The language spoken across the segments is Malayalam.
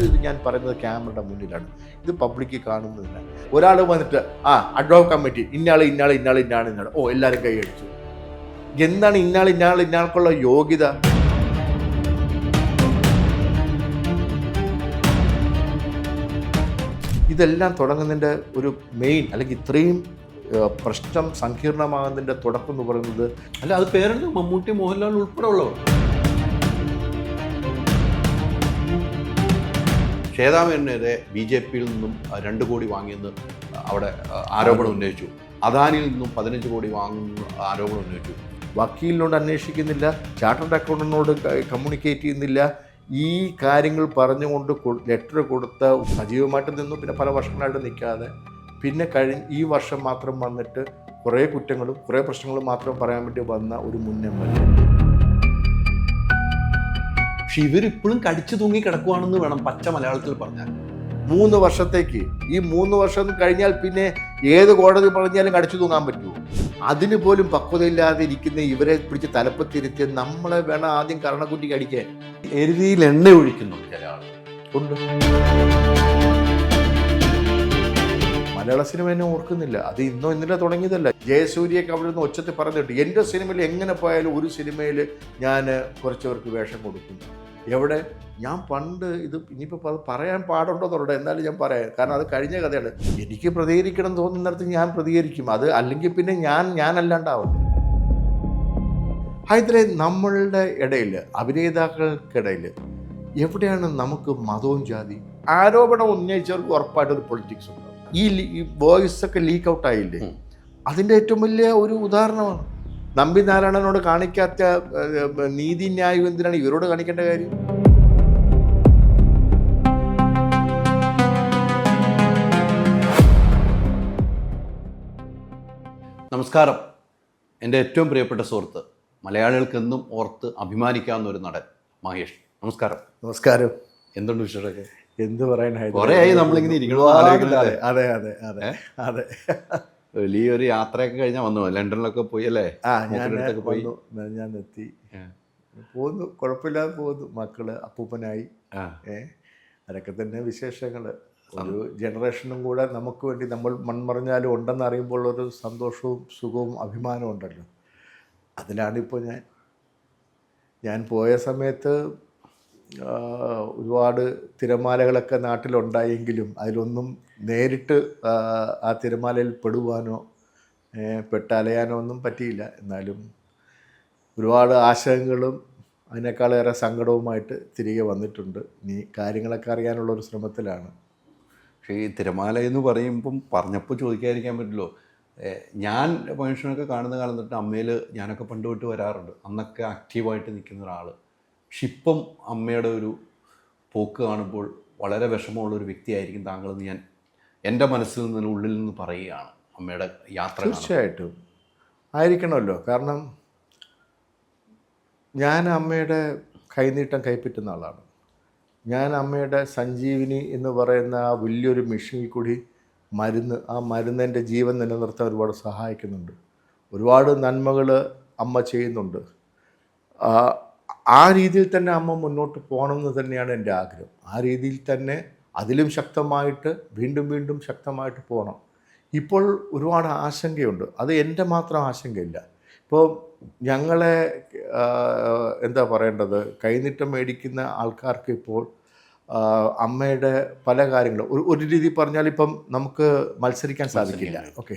ഇത് ഞാൻ പറയുന്നത് ക്യാമറയുടെ മുന്നിലാണ്, ഇത് പബ്ലിക്ക് കാണുന്നതില്ല. ഒരാൾ വന്നിട്ട് അഡ്വോക്കേറ്റ് കമ്മിറ്റി ഇന്നാൾ ഓ എല്ലാവരും കൈയടിച്ചു. എന്താണ് ഇന്നാൾക്കുള്ള യോഗ്യത? ഇതെല്ലാം തുടങ്ങുന്നതിൻ്റെ ഒരു മെയിൻ, അല്ലെങ്കിൽ ഇത്രയും പ്രശ്നം സങ്കീർണമാകുന്നതിൻ്റെ തുടക്കം എന്ന് പറയുന്നത്, അല്ല അത് പേരെന്ത്, മമ്മൂട്ടി, മോഹൻലാൽ ഉൾപ്പെടെ ഉള്ളവർ. ശ്വേതാമേനെതിരെ BJP യിൽ നിന്നും 2 കോടി വാങ്ങിയെന്ന് അവിടെ ആരോപണം ഉന്നയിച്ചു. അദാനിയിൽ നിന്നും 15 കോടി വാങ്ങുന്ന ആരോപണം ഉന്നയിച്ചു. വക്കീലിനോട് അന്വേഷിക്കുന്നില്ല, ചാർട്ടേഡ് അക്കൗണ്ടന്റിനോട് കമ്മ്യൂണിക്കേറ്റ് ചെയ്യുന്നില്ല. ഈ കാര്യങ്ങൾ പറഞ്ഞുകൊണ്ട് ലെറ്റർ കൊടുത്ത സജീവമായിട്ട് നിന്നു. പിന്നെ പല വർഷങ്ങളായിട്ട് നിൽക്കാതെ പിന്നെ ഈ വർഷം മാത്രം വന്നിട്ട് കുറേ കുറ്റങ്ങളും കുറേ പ്രശ്നങ്ങളും മാത്രം പറയാൻ വേണ്ടി വന്ന ഒരു മുൻ MLA. പക്ഷെ ഇവരിപ്പോഴും കടിച്ചു തൂങ്ങി കിടക്കുവാണെന്ന് വേണം പച്ച മലയാളത്തിൽ പറഞ്ഞാൽ. 3 വർഷത്തേക്ക്, ഈ 3 വർഷം കഴിഞ്ഞാൽ പിന്നെ ഏത് കോടതി പറഞ്ഞാലും കടിച്ചു തൂങ്ങാൻ പറ്റുമോ? അതിന് പോലും പക്വതയില്ലാതെ ഇരിക്കുന്ന ഇവരെ പിടിച്ച് തലപ്പത്തിരുത്തി നമ്മളെ വേണം ആദ്യം കരണക്കുറ്റിക്ക് അടിക്കാൻ. എരുതിയിൽ എണ്ണ ഒഴിക്കുന്നുണ്ട് ചില ആൾ ഉണ്ട്. മലയാള സിനിമ എന്നെ ഓർക്കുന്നില്ല, അത് ഇന്നലെ തുടങ്ങിയതല്ല. ജയസൂര്യയൊക്കെ അവിടെ നിന്ന് ഒച്ചത്തിൽ പറഞ്ഞിട്ട് എൻ്റെ സിനിമയിൽ എങ്ങനെ പോയാലും ഒരു സിനിമയിൽ ഞാൻ കുറച്ചവർക്ക് വേഷം കൊടുക്കും. എവിടെ? ഞാൻ പണ്ട് ഇത് ഇനിയിപ്പോൾ പറയാൻ പാടുണ്ടോ എന്നുള്ളത്, എന്നാലും ഞാൻ പറയാം, കാരണം അത് കഴിഞ്ഞ കഥയാണ്. എനിക്ക് പ്രതികരിക്കണം തോന്നുന്നിടത്ത് ഞാൻ പ്രതികരിക്കും, അത് അല്ലെങ്കിൽ പിന്നെ ഞാനല്ലാണ്ടാവും. ഇതിലെ നമ്മളുടെ ഇടയിൽ, അഭിനേതാക്കൾക്കിടയിൽ എവിടെയാണ് നമുക്ക് മതവും ജാതി? ആരോപണം ഉന്നയിച്ചവർക്ക് ഉറപ്പായിട്ടൊരു പൊളിറ്റിക്സ് ഉണ്ട്. ഈ വോയിസൊക്കെ ലീക്ക് ഔട്ട് ആയില്ലേ, അതിൻ്റെ ഏറ്റവും വലിയ ഒരു ഉദാഹരണമാണ്. നമ്പി നാരായണനോട് കാണിക്കാത്ത നീതിന്യായം എന്തിനാണ് ഇവരോട് കാണിക്കേണ്ട കാര്യം? നമസ്കാരം. എൻ്റെ ഏറ്റവും പ്രിയപ്പെട്ട സുഹൃത്ത്, മലയാളികൾക്കെന്നും ഓർത്ത് അഭിമാനിക്കാവുന്ന ഒരു നടൻ മഹേഷ്. നമസ്കാരം. നമസ്കാരം. എന്തുണ്ട് വിശേഷമൊക്കെ? എന്ത് പറയാൻ, കുറേ ആയി നമ്മളിങ്ങനെ ഇരിക്കണം. അതെ അതെ അതെ അതെ വലിയൊരു യാത്രയൊക്കെ കഴിഞ്ഞാൽ വന്നു. ലണ്ടനിലൊക്കെ പോയി അല്ലേ? ഞാൻ എത്തി പോന്നു, കുഴപ്പമില്ലാതെ പോകുന്നു. മക്കള് അപ്പൂപ്പനായി, അതൊക്കെ തന്നെ വിശേഷങ്ങൾ. ഒരു ജനറേഷനും കൂടെ നമുക്ക് വേണ്ടി നമ്മൾ മൺമറഞ്ഞാലും ഉണ്ടെന്ന് അറിയുമ്പോൾ ഒരു സന്തോഷവും സുഖവും അഭിമാനവും ഉണ്ടല്ലോ. അതിലാണിപ്പോൾ ഞാൻ പോയ സമയത്ത് ഒരുപാട് തിരമാലകളൊക്കെ നാട്ടിലുണ്ടായെങ്കിലും അതിലൊന്നും നേരിട്ട് ആ തിരമാലയിൽ പെടുവാനോ പെട്ടലയാനോ ഒന്നും പറ്റിയില്ല. എന്നാലും ഒരുപാട് ആശങ്കകളും അതിനേക്കാളേറെ സങ്കടവുമായിട്ട് തിരികെ വന്നിട്ടുണ്ട്. ഇനി കാര്യങ്ങളൊക്കെ അറിയാനുള്ളൊരു ശ്രമത്തിലാണ്. പക്ഷേ ഈ തിരമാല എന്ന് പറയുമ്പം പറഞ്ഞപ്പോൾ ചോദിക്കാതിരിക്കാൻ പറ്റില്ലോ. ഞാൻ മനുഷ്യനൊക്കെ കാണുന്ന കാലം തൊട്ട് അമ്മയിൽ ഞാനൊക്കെ പണ്ട് തൊട്ട് വരാറുണ്ട്. അന്നൊക്കെ ആക്റ്റീവായിട്ട് നിൽക്കുന്ന ഒരാൾ. പക്ഷെ ഇപ്പം അമ്മയുടെ ഒരു പോക്ക് കാണുമ്പോൾ വളരെ വിഷമമുള്ളൊരു വ്യക്തിയായിരിക്കും താങ്കളെന്ന് ഞാൻ എൻ്റെ മനസ്സിൽ നിന്ന് ഉള്ളിൽ നിന്ന് പറയുകയാണ്. അമ്മയുടെ യാത്ര തീർച്ചയായിട്ടും ആയിരിക്കണമല്ലോ. കാരണം ഞാൻ അമ്മയുടെ കൈനീട്ടം കൈപ്പറ്റുന്ന ആളാണ്. ഞാൻ അമ്മയുടെ സഞ്ജീവിനി എന്ന് പറയുന്ന ആ വലിയൊരു മെഷീനിൽ കൂടി ആ മരുന്ന് എൻ്റെ ജീവൻ നിലനിർത്താൻ ഒരുപാട് സഹായിക്കുന്നുണ്ട്. ഒരുപാട് നന്മകൾ അമ്മ ചെയ്യുന്നുണ്ട്. ആ രീതിയിൽ തന്നെ അമ്മ മുന്നോട്ട് പോകണമെന്ന് തന്നെയാണ് എൻ്റെ ആഗ്രഹം. ആ രീതിയിൽ തന്നെ അതിലും ശക്തമായിട്ട് വീണ്ടും ശക്തമായിട്ട് പോകണം. ഇപ്പോൾ ഒരുപാട് ആശങ്കയുണ്ട്. അത് എൻ്റെ മാത്രം ആശങ്കയില്ല. ഇപ്പോൾ ഞങ്ങളെ എന്താ പറയേണ്ടത്, കൈനീട്ടം മേടിക്കുന്ന ആൾക്കാർക്ക് ഇപ്പോൾ അമ്മയുടെ പല കാര്യങ്ങളും ഒരു രീതി പറഞ്ഞാൽ ഇപ്പം നമുക്ക് മത്സരിക്കാൻ സാധിക്കില്ല. ഓക്കെ,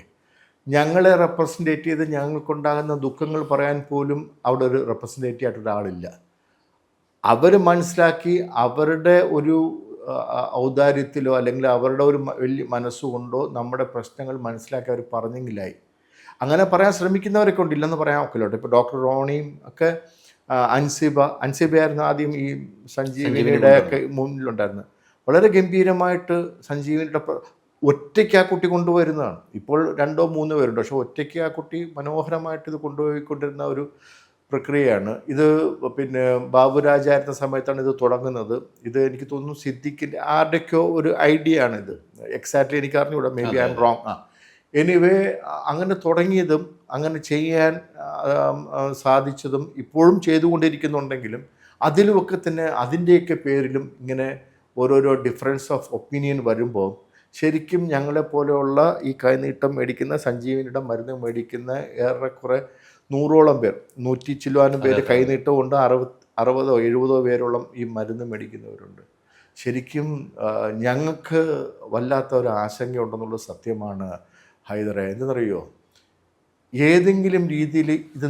ഞങ്ങളെ റെപ്രസെൻറ്റേറ്റ് ചെയ്ത് ഞങ്ങൾക്കുണ്ടാകുന്ന ദുഃഖങ്ങൾ പറയാൻ പോലും അവിടെ ഒരു റെപ്രസെൻറ്റേറ്റീവ് ആയിട്ട് ഒരാളില്ല. അവർ മനസ്സിലാക്കി അവരുടെ ഒരു ഔദാര്യത്തിലോ അല്ലെങ്കിൽ അവരുടെ ഒരു വലിയ മനസ്സുകൊണ്ടോ നമ്മുടെ പ്രശ്നങ്ങൾ മനസ്സിലാക്കി അവർ പറഞ്ഞെങ്കിലായി. അങ്ങനെ പറയാൻ ശ്രമിക്കുന്നവരൊക്കെ ഉണ്ട്, ഇല്ലെന്ന് പറയാൻ ഒക്കില്ലോട്ടെ. ഇപ്പോൾ ഡോക്ടർ റോണിയും ഒക്കെ അൻസിബയായിരുന്നു ആദ്യം ഈ സഞ്ജീവിനിയുടെ ഒക്കെ മുന്നിലുണ്ടായിരുന്നത്. വളരെ ഗംഭീരമായിട്ട് സഞ്ജീവിനിയുടെ ഒറ്റയ്ക്ക് ആ കുട്ടി കൊണ്ടുപോയിരുന്നതാണ്. ഇപ്പോൾ 2-3 പേരുണ്ട്, പക്ഷെ ഒറ്റയ്ക്ക് ആ കുട്ടി മനോഹരമായിട്ട് ഇത് കൊണ്ടുപോയിക്കൊണ്ടിരുന്ന ഒരു പ്രക്രിയയാണ്. ഇത് പിന്നെ ബാബുരാജായിരുന്ന സമയത്താണ് ഇത് തുടങ്ങുന്നത്. ഇത് എനിക്ക് തോന്നുന്നു സിദ്ദിഖിൻ്റെ ആരുടെയൊക്കെയോ ഒരു ഐഡിയ ആണിത്. എക്സാക്ട്ലി എനിക്ക് അറിഞ്ഞുകൂടാ, may be I M wrong. Anyway അങ്ങനെ തുടങ്ങിയതും അങ്ങനെ ചെയ്യാൻ സാധിച്ചതും ഇപ്പോഴും ചെയ്തുകൊണ്ടിരിക്കുന്നുണ്ടെങ്കിലും അതിലുമൊക്കെ തന്നെ അതിൻ്റെയൊക്കെ പേരിലും ഇങ്ങനെ ഓരോരോ ഡിഫറൻസ് ഓഫ് ഒപ്പീനിയൻ വരുമ്പോൾ ശരിക്കും ഞങ്ങളെപ്പോലെയുള്ള ഈ കൈനീട്ടം മേടിക്കുന്ന സഞ്ജീവനിയുടെ മരുന്ന് മേടിക്കുന്ന ഏറെക്കുറെ 100ഓളം പേർ, 100 ചില്ലുവാനും പേര് കൈനീട്ടം കൊണ്ട് 60 70 പേരോളം ഈ മരുന്ന് മേടിക്കുന്നവരുണ്ട്. ശരിക്കും ഞങ്ങൾക്ക് വല്ലാത്ത ഒരു ആശങ്കയുണ്ടെന്നുള്ളത് സത്യമാണ് ഹൈദരെ. എന്തെന്നറിയോ, ഏതെങ്കിലും രീതിയിൽ ഇത്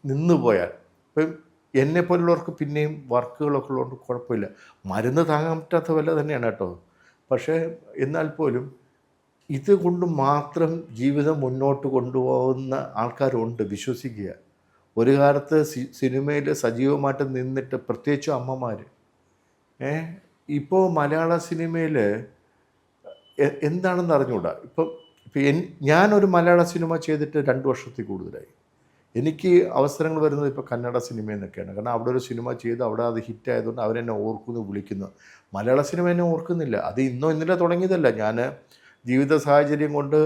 നിന്നുപോയാൽ, ഇപ്പം എന്നെപ്പോലുള്ളവർക്ക് പിന്നെയും വർക്കുകളൊക്കെ ഉള്ളതുകൊണ്ട് കുഴപ്പമില്ല, മരുന്ന് താങ്ങാൻ പറ്റാത്ത വില തന്നെയാണ് കേട്ടോ. പക്ഷേ എന്നാൽ പോലും ഇതുകൊണ്ട് മാത്രം ജീവിതം മുന്നോട്ട് കൊണ്ടുപോകുന്ന ആൾക്കാരുണ്ട്, വിശ്വസിക്കുക. ഒരു കാലത്ത് സിനിമയിൽ സജീവമായിട്ട് നിന്നിട്ട്, പ്രത്യേകിച്ചും അമ്മമാർ, ഇപ്പോൾ മലയാള സിനിമയിൽ എന്താണെന്ന് അറിഞ്ഞുകൂടാ. ഇപ്പം ഞാനൊരു മലയാള സിനിമ ചെയ്തിട്ട് 2 വർഷത്തിൽ കൂടുതലായി. എനിക്ക് അവസരങ്ങൾ വരുന്നത് ഇപ്പോൾ കന്നഡ സിനിമയിൽ നിന്നൊക്കെയാണ്. കാരണം അവിടെ ഒരു സിനിമ ചെയ്ത് അവിടെ അത് ഹിറ്റായതുകൊണ്ട് അവരെന്നെ ഓർക്കുന്നു, വിളിക്കുന്നു. മലയാള സിനിമ എന്നെ ഓർക്കുന്നില്ല. അത് ഇന്നലെ തുടങ്ങിയതല്ല. ഞാൻ ജീവിത സാഹചര്യം കൊണ്ട്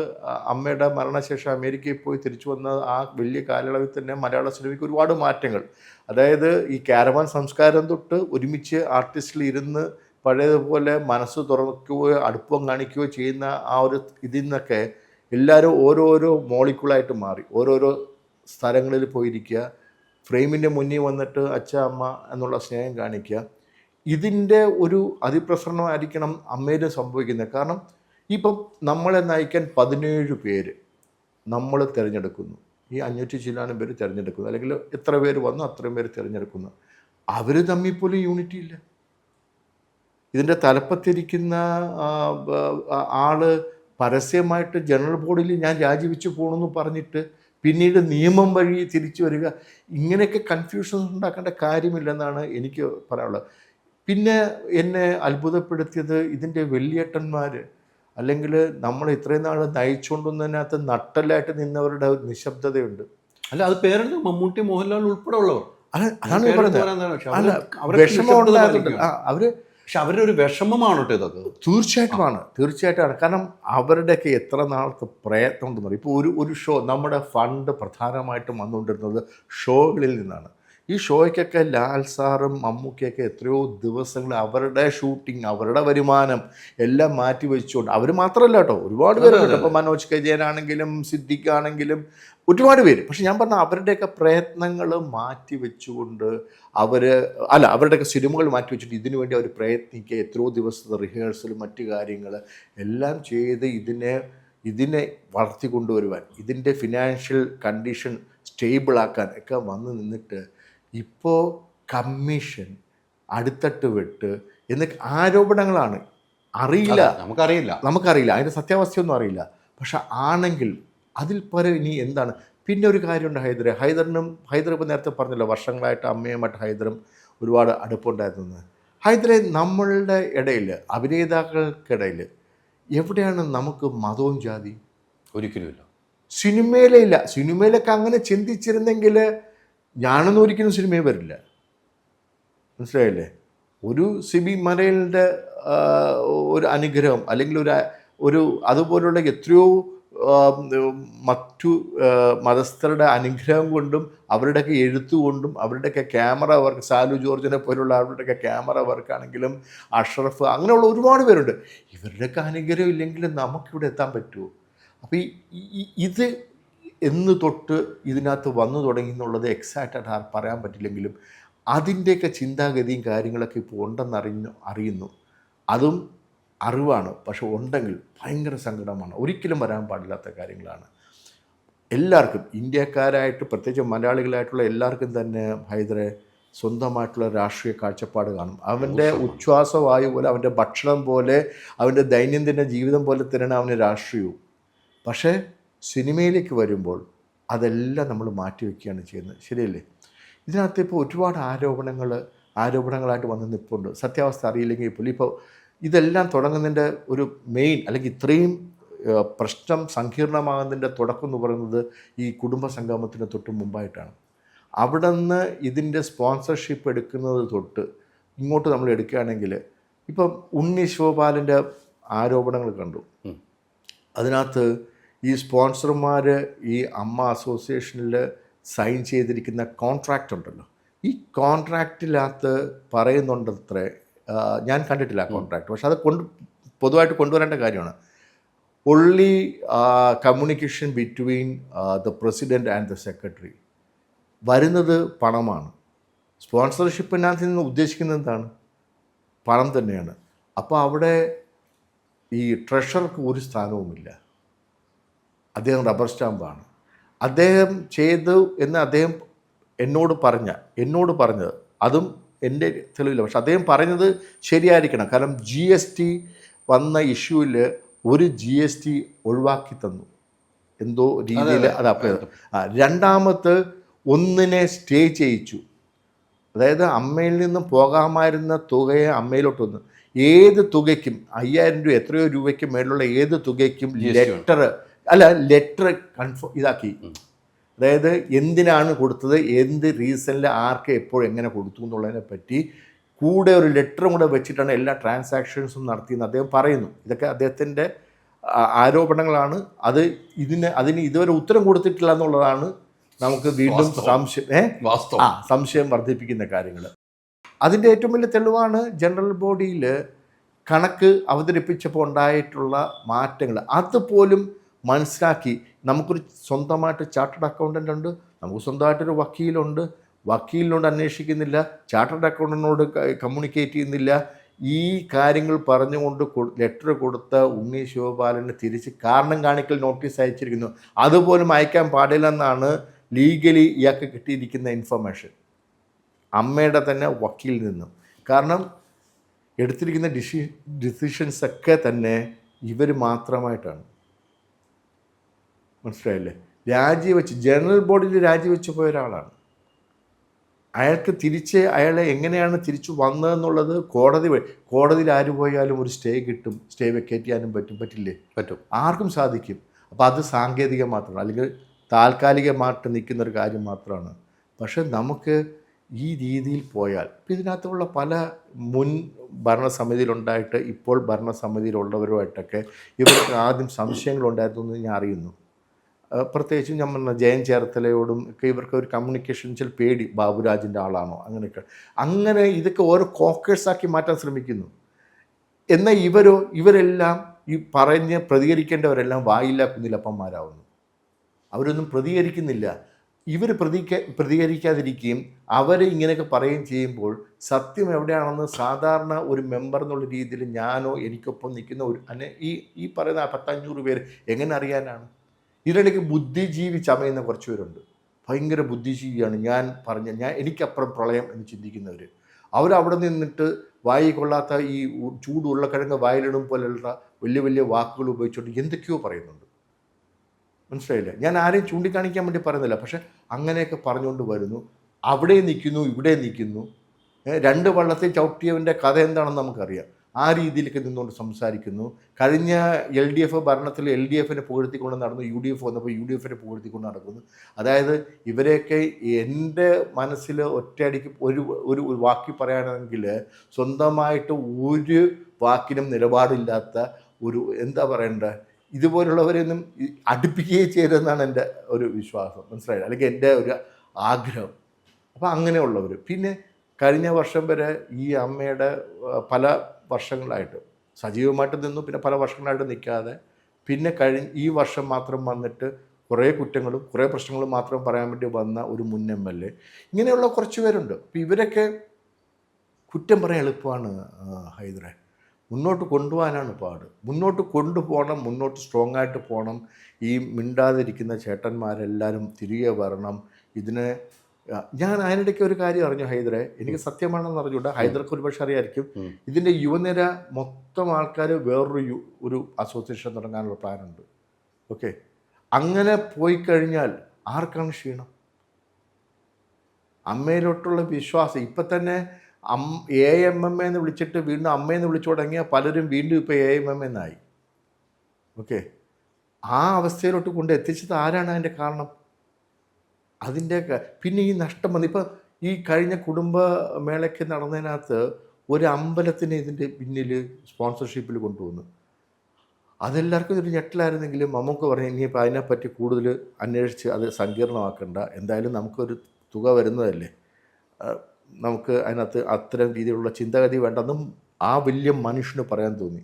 അമ്മയുടെ മരണശേഷം അമേരിക്കയിൽ പോയി തിരിച്ചു വന്ന ആ വലിയ കാലയളവിൽ തന്നെ മലയാള സിനിമയ്ക്ക് ഒരുപാട് മാറ്റങ്ങൾ. അതായത് ഈ കാരവാൻ സംസ്കാരം തൊട്ട് ഒരുമിച്ച് ആർട്ടിസ്റ്റിൽ ഇരുന്ന് പഴയതുപോലെ മനസ്സ് തുറക്കുകയോ അടുപ്പം കാണിക്കുകയോ ചെയ്യുന്ന ആ ഒരു ഇതിൽ നിന്നൊക്കെ എല്ലാവരും ഓരോരോ മോളിക്കുളായിട്ട് മാറി. ഓരോരോ സ്ഥലങ്ങളിൽ പോയിരിക്കുക, ഫ്രെയിമിൻ്റെ മുന്നിൽ വന്നിട്ട് അച്ഛ അമ്മ എന്നുള്ള സ്നേഹം കാണിക്കുക. ഇതിൻ്റെ ഒരു അതിപ്രസരണമായിരിക്കണം അമ്മയിലും സംഭവിക്കുന്നത്. കാരണം ഇപ്പം നമ്മളെ നയിക്കാൻ 17 പേര് നമ്മൾ തിരഞ്ഞെടുക്കുന്നു. ഈ 500 ചില്ലാനും പേര് തിരഞ്ഞെടുക്കുന്നു, അല്ലെങ്കിൽ എത്ര പേര് വന്നു അത്രയും പേര് തിരഞ്ഞെടുക്കുന്നു. അവർ തമ്മിൽ പോലും യൂണിറ്റി ഇല്ല. ഇതിൻ്റെ തലപ്പത്തിരിക്കുന്ന ആള് പരസ്യമായിട്ട് ജനറൽ ബോഡിയിൽ ഞാൻ രാജിവെച്ച് പോകണമെന്ന് പറഞ്ഞിട്ട് പിന്നീട് നിയമം വഴി തിരിച്ചു വരിക. ഇങ്ങനെയൊക്കെ കൺഫ്യൂഷൻസ് ഉണ്ടാക്കേണ്ട കാര്യമില്ലെന്നാണ് എനിക്ക് പറയാനുള്ളത്. പിന്നെ എന്നെ അത്ഭുതപ്പെടുത്തിയത് ഇതിൻ്റെ വലിയേട്ടന്മാർ, അല്ലെങ്കിൽ നമ്മൾ ഇത്രയും നാൾ നയിച്ചുകൊണ്ടുവന്നതിനകത്ത് നട്ടലായിട്ട് നിന്നവരുടെ നിശബ്ദതയുണ്ട്. അല്ല, അത് പേരെടുത്ത് മമ്മൂട്ടി, മോഹൻലാൽ ഉൾപ്പെടെ ഉള്ളവർ. അതാണ് പറയുന്നത്. വിഷമം ഉണ്ടാകുന്നുണ്ട് അവർ. പക്ഷെ അവരുടെ ഒരു വിഷമമാണ് കേട്ടോ ഇതൊക്കെ. തീർച്ചയായിട്ടുമാണ്. കാരണം അവരുടെയൊക്കെ എത്ര നാളത്തെ പ്രയത്നം ഉണ്ടെന്ന് പറയും. ഇപ്പോൾ ഒരു ഷോ, നമ്മുടെ ഫണ്ട് പ്രധാനമായിട്ടും വന്നുകൊണ്ടിരുന്നത് ഷോകളിൽ നിന്നാണ്. ഈ ഷോയ്ക്കൊക്കെ ലാൽ സാറും മമ്മൂക്കിയൊക്കെ എത്രയോ ദിവസങ്ങൾ അവരുടെ ഷൂട്ടിങ്, അവരുടെ വരുമാനം എല്ലാം മാറ്റി വെച്ചുകൊണ്ട്, അവർ മാത്രമല്ല കേട്ടോ, ഒരുപാട് പേരുണ്ട്. ഇപ്പോൾ മനോജ് കജയനാണെങ്കിലും സിദ്ദിഖാണെങ്കിലും ഒരുപാട് പേര്. പക്ഷെ ഞാൻ പറഞ്ഞ അവരുടെയൊക്കെ പ്രയത്നങ്ങൾ മാറ്റി വെച്ചുകൊണ്ട് അവരുടെയൊക്കെ സിനിമകൾ മാറ്റി വെച്ചിട്ട് ഇതിനു വേണ്ടി അവർ പ്രയത്നിക്കുക, എത്രയോ ദിവസത്തെ റിഹേഴ്സലും മറ്റു കാര്യങ്ങൾ എല്ലാം ചെയ്ത് ഇതിനെ വളർത്തിക്കൊണ്ടുവരുവാൻ, ഇതിൻ്റെ ഫിനാൻഷ്യൽ കണ്ടീഷൻ സ്റ്റേബിളാക്കാൻ ഒക്കെ വന്ന് നിന്നിട്ട് ഇപ്പോൾ കമ്മീഷൻ, അടുത്തട്ട് വെട്ട് എന്നൊക്കെ ആരോപണങ്ങളാണ്. നമുക്കറിയില്ല അതിൻ്റെ സത്യാവസ്ഥയൊന്നും അറിയില്ല. പക്ഷെ ആണെങ്കിൽ അതിൽ പരം ഇനി എന്താണ്? പിന്നെ ഒരു കാര്യമുണ്ട്, ഹൈദർ ഇപ്പോൾ നേരത്തെ പറഞ്ഞല്ലോ, വർഷങ്ങളായിട്ട് അമ്മയുമായിട്ട് ഹൈദറും ഒരുപാട് അടുപ്പുണ്ടായിരുന്നു. ഹൈദരെ, നമ്മളുടെ ഇടയിൽ, അഭിനേതാക്കൾക്കിടയിൽ എവിടെയാണ് നമുക്ക് മതവും ജാതി? ഒരിക്കലുമില്ല. സിനിമയിലേ ഇല്ല. സിനിമയിലൊക്കെ അങ്ങനെ ചിന്തിച്ചിരുന്നെങ്കിൽ ഞാനൊന്നും ഒരിക്കലും സിനിമയിൽ വരില്ല. മനസ്സിലായില്ലേ? ഒരു സിബി മലയിലിൻ്റെ ഒരു അനുഗ്രഹം, അല്ലെങ്കിൽ ഒരു അതുപോലുള്ള എത്രയോ മറ്റു മതസ്ഥരുടെ അനുഗ്രഹം കൊണ്ടും അവരുടെയൊക്കെ എഴുത്തുകൊണ്ടും അവരുടെയൊക്കെ ക്യാമറ വർക്ക്, സാലു ജോർജിനെ പോലുള്ള അവരുടെയൊക്കെ ക്യാമറ വർക്കാണെങ്കിലും അഷ്റഫ്, അങ്ങനെയുള്ള ഒരുപാട് പേരുണ്ട്. ഇവരുടെയൊക്കെ അനുഗ്രഹം ഇല്ലെങ്കിൽ നമുക്കിവിടെ എത്താൻ പറ്റുമോ? അപ്പോൾ ഇത് എന്ന് തൊട്ട് ഇതിനകത്ത് വന്നു തുടങ്ങി എന്നുള്ളത് എക്സാക്റ്റായിട്ട് പറയാൻ പറ്റില്ലെങ്കിലും അതിൻ്റെയൊക്കെ ചിന്താഗതിയും കാര്യങ്ങളൊക്കെ ഇപ്പോൾ ഉണ്ടെന്ന് അറിയുന്നു. അതും അറിവാണ്. പക്ഷെ ഉണ്ടെങ്കിൽ ഭയങ്കര സങ്കടമാണ്. ഒരിക്കലും വരാൻ പാടില്ലാത്ത കാര്യങ്ങളാണ്. എല്ലാവർക്കും, ഇന്ത്യക്കാരായിട്ട് പ്രത്യേകിച്ച് മലയാളികളായിട്ടുള്ള എല്ലാവർക്കും തന്നെ ഹൈദരെ സ്വന്തമായിട്ടുള്ള രാഷ്ട്രീയ കാഴ്ചപ്പാട് കാണും. അവൻ്റെ ഉച്ഛ്വാസവായു പോലെ, അവൻ്റെ ഭക്ഷണം പോലെ, അവൻ്റെ ദൈനംദിന ജീവിതം പോലെ തന്നെയാണ് അവന് രാഷ്ട്രീയവും. പക്ഷേ സിനിമയിലേക്ക് വരുമ്പോൾ അതെല്ലാം നമ്മൾ മാറ്റിവെക്കുകയാണ് ചെയ്യുന്നത്. ശരിയല്ലേ? ഇതിനകത്ത് ഇപ്പോൾ ഒരുപാട് ആരോപണങ്ങളായിട്ട് വന്ന് നിൽപ്പുണ്ട്. സത്യാവസ്ഥ അറിയില്ലെങ്കിൽ പോലും ഇപ്പോൾ ഇതെല്ലാം തുടങ്ങുന്നതിൻ്റെ ഒരു മെയിൻ, അല്ലെങ്കിൽ ഇത്രയും പ്രശ്നം സങ്കീർണമാകുന്നതിൻ്റെ തുടക്കം എന്ന് പറയുന്നത് ഈ കുടുംബ സംഗമത്തിന് തൊട്ട് മുമ്പായിട്ടാണ്. അവിടെ നിന്ന് ഇതിൻ്റെ സ്പോൺസർഷിപ്പ് എടുക്കുന്നത് തൊട്ട് ഇങ്ങോട്ട് നമ്മൾ എടുക്കുകയാണെങ്കിൽ ഇപ്പം ഉണ്ണി ശിവപാലിൻ്റെ ആരോപണങ്ങൾ കണ്ടു. അതിനകത്ത് ഈ സ്പോൺസർമാർ ഈ അമ്മ അസോസിയേഷനിൽ സൈൻ ചെയ്തിരിക്കുന്ന കോൺട്രാക്റ്റ് ഉണ്ടല്ലോ, ഈ കോൺട്രാക്റ്റിനകത്ത് പറയുന്നുണ്ടത്രേ ഞാൻ കണ്ടിട്ടില്ല ആ കോൺട്രാക്ട്. പക്ഷെ അത് പൊതുവായിട്ട് കൊണ്ടുവരേണ്ട കാര്യമാണ്. Only communication between the president and the secretary. വരുന്നത് പണമാണ്. സ്പോൺസർഷിപ്പിനകത്ത് നിന്ന് ഉദ്ദേശിക്കുന്നത് എന്താണ്? പണം തന്നെയാണ്. അപ്പോൾ അവിടെ ഈ ട്രഷർക്ക് ഒരു സ്ഥാനവുമില്ല. അദ്ദേഹം റബ്ബർ സ്റ്റാമ്പാണ്. അദ്ദേഹം ചെയ്തു എന്ന് അദ്ദേഹം എന്നോട് പറഞ്ഞത് അതും എൻ്റെ തെളിവില്ല. പക്ഷെ അദ്ദേഹം പറഞ്ഞത് ശരിയായിരിക്കണം. കാരണം GST വന്ന ഇഷ്യൂവിൽ ഒരു GST ഒഴിവാക്കി തന്നു, എന്തോ രീതിയിൽ അത് അപ്ലൈ ചെയ്തു. രണ്ടാമത്തെ ഒന്നിനെ സ്റ്റേ ചെയ്യിച്ചു. അതായത് അമ്മയിൽ നിന്ന് പോകാമായിരുന്ന തുകയെ അമ്മയിലോട്ട് വന്നു. ഏത് തുകയ്ക്കും 5000 രൂപ എത്രയോ രൂപയ്ക്ക് മേലുള്ള ഏത് തുകയ്ക്കും ലെറ്റർ കൺഫേം ഇതാക്കി. അതായത് എന്തിനാണ് കൊടുത്തത്, എന്ത് റീസണിൽ, ആർക്ക്, എപ്പോൾ, എങ്ങനെ കൊടുത്തു എന്നുള്ളതിനെ പറ്റി കൂടെ ഒരു ലെറ്ററും കൂടെ വെച്ചിട്ടാണ് എല്ലാ ട്രാൻസാക്ഷൻസും നടത്തിയെന്ന് അദ്ദേഹം പറയുന്നു. ഇതൊക്കെ അദ്ദേഹത്തിൻ്റെ ആരോപണങ്ങളാണ്. അതിന് ഇതുവരെ ഉത്തരം കൊടുത്തിട്ടില്ല എന്നുള്ളതാണ് നമുക്ക് വീണ്ടും സംശയം വർദ്ധിപ്പിക്കുന്ന കാര്യങ്ങൾ. അതിൻ്റെ ഏറ്റവും വലിയ തെളിവാണ് ജനറൽ ബോഡിയിൽ കണക്ക് അവതരിപ്പിച്ചപ്പോൾ ഉണ്ടായിട്ടുള്ള മാറ്റങ്ങൾ. അതുപോലും മനസ്സിലാക്കി. നമുക്കൊരു സ്വന്തമായിട്ട് ചാർട്ടേഡ് അക്കൗണ്ടൻ്റ് ഉണ്ട്, നമുക്ക് സ്വന്തമായിട്ടൊരു വക്കീലിനോട് അന്വേഷിക്കുന്നില്ല, ചാർട്ടേഡ് അക്കൗണ്ടൻറ്റിനോട് കമ്മ്യൂണിക്കേറ്റ് ചെയ്യുന്നില്ല. ഈ കാര്യങ്ങൾ പറഞ്ഞുകൊണ്ട് ലെറ്റർ കൊടുത്ത ഉണ്ണി ശിവപാലന് തിരിച്ച് കാരണം കാണിക്കൽ നോട്ടീസ് അയച്ചിരിക്കുന്നു. അതുപോലും അയക്കാൻ പാടില്ലെന്നാണ് ലീഗലി ഇയാൾക്ക് കിട്ടിയിരിക്കുന്ന ഇൻഫർമേഷൻ അമ്മയുടെ തന്നെ വക്കീലിൽ നിന്നും. കാരണം എടുത്തിരിക്കുന്ന ഡിസിഷൻസൊക്കെ തന്നെ ഇവർ മാത്രമായിട്ടാണ്. മനസ്സിലായില്ലേ? ജനറൽ ബോഡിയിൽ രാജിവെച്ച് പോയ ഒരാളാണ്. അയാൾക്ക് അയാളെ എങ്ങനെയാണ് തിരിച്ചു വന്നതെന്നുള്ളത് കോടതിയിൽ ആര് പോയാലും ഒരു സ്റ്റേ കിട്ടും, സ്റ്റേ വെക്കേറ്റ് ചെയ്യാനും പറ്റില്ലേ? പറ്റും, ആർക്കും സാധിക്കും. അപ്പോൾ അത് സാങ്കേതികം മാത്രമാണ്, അല്ലെങ്കിൽ താൽക്കാലികമായിട്ട് നിൽക്കുന്നൊരു കാര്യം മാത്രമാണ്. പക്ഷെ നമുക്ക് ഈ രീതിയിൽ പോയാൽ ഇപ്പം ഇതിനകത്തുള്ള പല മുൻ ഭരണസമിതിയിലുണ്ടായിട്ട് ഇപ്പോൾ ഭരണസമിതിയിലുള്ളവരുമായിട്ടൊക്കെ ഇവർക്ക് ആദ്യം സംശയങ്ങളുണ്ടായിരുന്നു എന്ന് ഞാൻ അറിയുന്നു. പ്രത്യേകിച്ചും ഞാൻ പറഞ്ഞ ജയൻ ചേർത്തലയോടും ഒക്കെ ഇവർക്ക് ഒരു കമ്മ്യൂണിക്കേഷൻ വെച്ചാൽ പേടി, ബാബുരാജിൻ്റെ ആളാണോ അങ്ങനെയൊക്കെ. അങ്ങനെ ഇതൊക്കെ ഓരോ കോക്കേഴ്സാക്കി മാറ്റാൻ ശ്രമിക്കുന്നു. എന്നാൽ ഇവരെല്ലാം ഈ പ്രതികരിക്കേണ്ടവരെല്ലാം വായില്ലാ കുന്നിലപ്പന്മാരാവുന്നു. അവരൊന്നും പ്രതികരിക്കുന്നില്ല. ഇവർ പ്രതികരിക്കാതിരിക്കുകയും അവർ ഇങ്ങനെയൊക്കെ പറയുകയും ചെയ്യുമ്പോൾ സത്യം എവിടെയാണെന്ന് സാധാരണ ഒരു മെമ്പർ എന്നുള്ള രീതിയിൽ ഞാനോ എനിക്കൊപ്പം നിൽക്കുന്ന ഈ പറയുന്ന 500 പേര് എങ്ങനെ അറിയാനാണ്? ഇതിനിടയ്ക്ക് ബുദ്ധിജീവി ചമയുന്ന കുറച്ച് പേരുണ്ട്. ഭയങ്കര ബുദ്ധിജീവിയാണ്. എനിക്കപ്പുറം പ്രളയം എന്ന് ചിന്തിക്കുന്നവർ. അവരവിടെ നിന്നിട്ട് വായി കൊള്ളാത്ത ഈ ചൂട് ഉരുളക്കിഴങ്ങ് വായിലിടും പോലെയുള്ള വലിയ വലിയ വാക്കുകൾ ഉപയോഗിച്ചുകൊണ്ട് എന്തൊക്കെയോ പറയുന്നുണ്ട്. മനസ്സിലായില്ല? ഞാൻ ആരെയും ചൂണ്ടിക്കാണിക്കാൻ വേണ്ടി പറയുന്നില്ല. പക്ഷെ അങ്ങനെയൊക്കെ പറഞ്ഞുകൊണ്ട് വരുന്നു. അവിടെ നിൽക്കുന്നു, ഇവിടെ നിൽക്കുന്നു. 2 വള്ളത്തിൽ ചവിട്ടിയവൻ്റെ കഥ എന്താണെന്ന് നമുക്കറിയാം. ആ രീതിയിലേക്ക് നിന്നുകൊണ്ട് സംസാരിക്കുന്നു. കഴിഞ്ഞ LDF ഭരണത്തിൽ LDFനെ പുകഴ്ത്തിക്കൊണ്ട് നടന്നു, UDF വന്നപ്പോൾ UDFനെ പുകഴ്ത്തിക്കൊണ്ട് നടക്കുന്നു. അതായത് ഇവരെയൊക്കെ എൻ്റെ മനസ്സിൽ ഒറ്റയടിക്ക് ഒരു വാക്കി പറയുകയാണെങ്കിൽ സ്വന്തമായിട്ട് ഒരു വാക്കിനും നിലപാടില്ലാത്ത എന്താ പറയണ്ടേ, ഇതുപോലുള്ളവരെയൊന്നും അടുപ്പിക്കുകയും ചെയ്തെന്നാണ് എൻ്റെ ഒരു വിശ്വാസം. മനസ്സിലായില്ല? അല്ലെങ്കിൽ എൻ്റെ ഒരു ആഗ്രഹം. അപ്പോൾ അങ്ങനെയുള്ളവർ. പിന്നെ കഴിഞ്ഞ വർഷം വരെ ഈ അമ്മയുടെ പല വർഷങ്ങളായിട്ട് സജീവമായിട്ട് നിന്നു, പിന്നെ പല വർഷങ്ങളായിട്ട് നിൽക്കാതെ പിന്നെ ഈ വർഷം മാത്രം വന്നിട്ട് കുറേ കുറ്റങ്ങളും കുറേ പ്രശ്നങ്ങളും മാത്രം പറയാൻ വേണ്ടി വന്ന ഒരു മുൻ MLA, ഇങ്ങനെയുള്ള കുറച്ച് പേരുണ്ട്. അപ്പോൾ ഇവരൊക്കെ കുറ്റം പറയാൻ എളുപ്പമാണ് ഹൈദരെ, മുന്നോട്ട് കൊണ്ടുപോകാനാണ് പാട്. മുന്നോട്ട് കൊണ്ടുപോകണം, മുന്നോട്ട് സ്ട്രോങ് ആയിട്ട് പോകണം. ഈ മിണ്ടാതിരിക്കുന്ന ചേട്ടന്മാരെല്ലാവരും തിരികെ വരണം. ഞാൻ അതിനിടയ്ക്ക് ഒരു കാര്യം അറിഞ്ഞു ഹൈദരെ, എനിക്ക് സത്യമാണെന്ന് അറിഞ്ഞൂടാ, ഹൈദർക്ക് ഒരുപക്ഷെ അറിയായിരിക്കും. ഇതിൻ്റെ യുവനിര മൊത്തം ആൾക്കാർ വേറൊരു അസോസിയേഷൻ തുടങ്ങാനുള്ള പ്ലാനുണ്ട്. ഓക്കെ, അങ്ങനെ പോയി കഴിഞ്ഞാൽ ആർക്കാണ് ക്ഷീണം? അമ്മയിലോട്ടുള്ള വിശ്വാസം ഇപ്പം തന്നെ AMM എന്ന് വിളിച്ചിട്ട് വീണ്ടും അമ്മയെന്ന് വിളിച്ചു തുടങ്ങിയ പലരും വീണ്ടും ഇപ്പോൾ AMM എന്നായി. ഓക്കെ, ആ അവസ്ഥയിലോട്ട് കൊണ്ട് എത്തിച്ചത് ആരാണ്? അതിൻ്റെ കാരണം അതിൻ്റെ പിന്നെ ഈ നഷ്ടം വന്നു. ഇപ്പം ഈ കഴിഞ്ഞ കുടുംബമേളയ്ക്ക് നടന്നതിനകത്ത് ഒരു അമ്പലത്തിന് ഇതിൻ്റെ പിന്നിൽ സ്പോൺസർഷിപ്പിൽ കൊണ്ടുവന്നു. അതെല്ലാവർക്കും ഒരു ഞെട്ടലായിരുന്നെങ്കിലും നമുക്ക് പറഞ്ഞു ഇനിയിപ്പോൾ അതിനെപ്പറ്റി കൂടുതൽ അന്വേഷിച്ച് അത് സങ്കീർണമാക്കണ്ട, എന്തായാലും നമുക്കൊരു തുക വരുന്നതല്ലേ, നമുക്ക് അതിനകത്ത് അത്തരം രീതിയിലുള്ള ചിന്താഗതി വേണ്ടെന്നും ആ വലിയ മനുഷ്യന് പറയാൻ തോന്നി.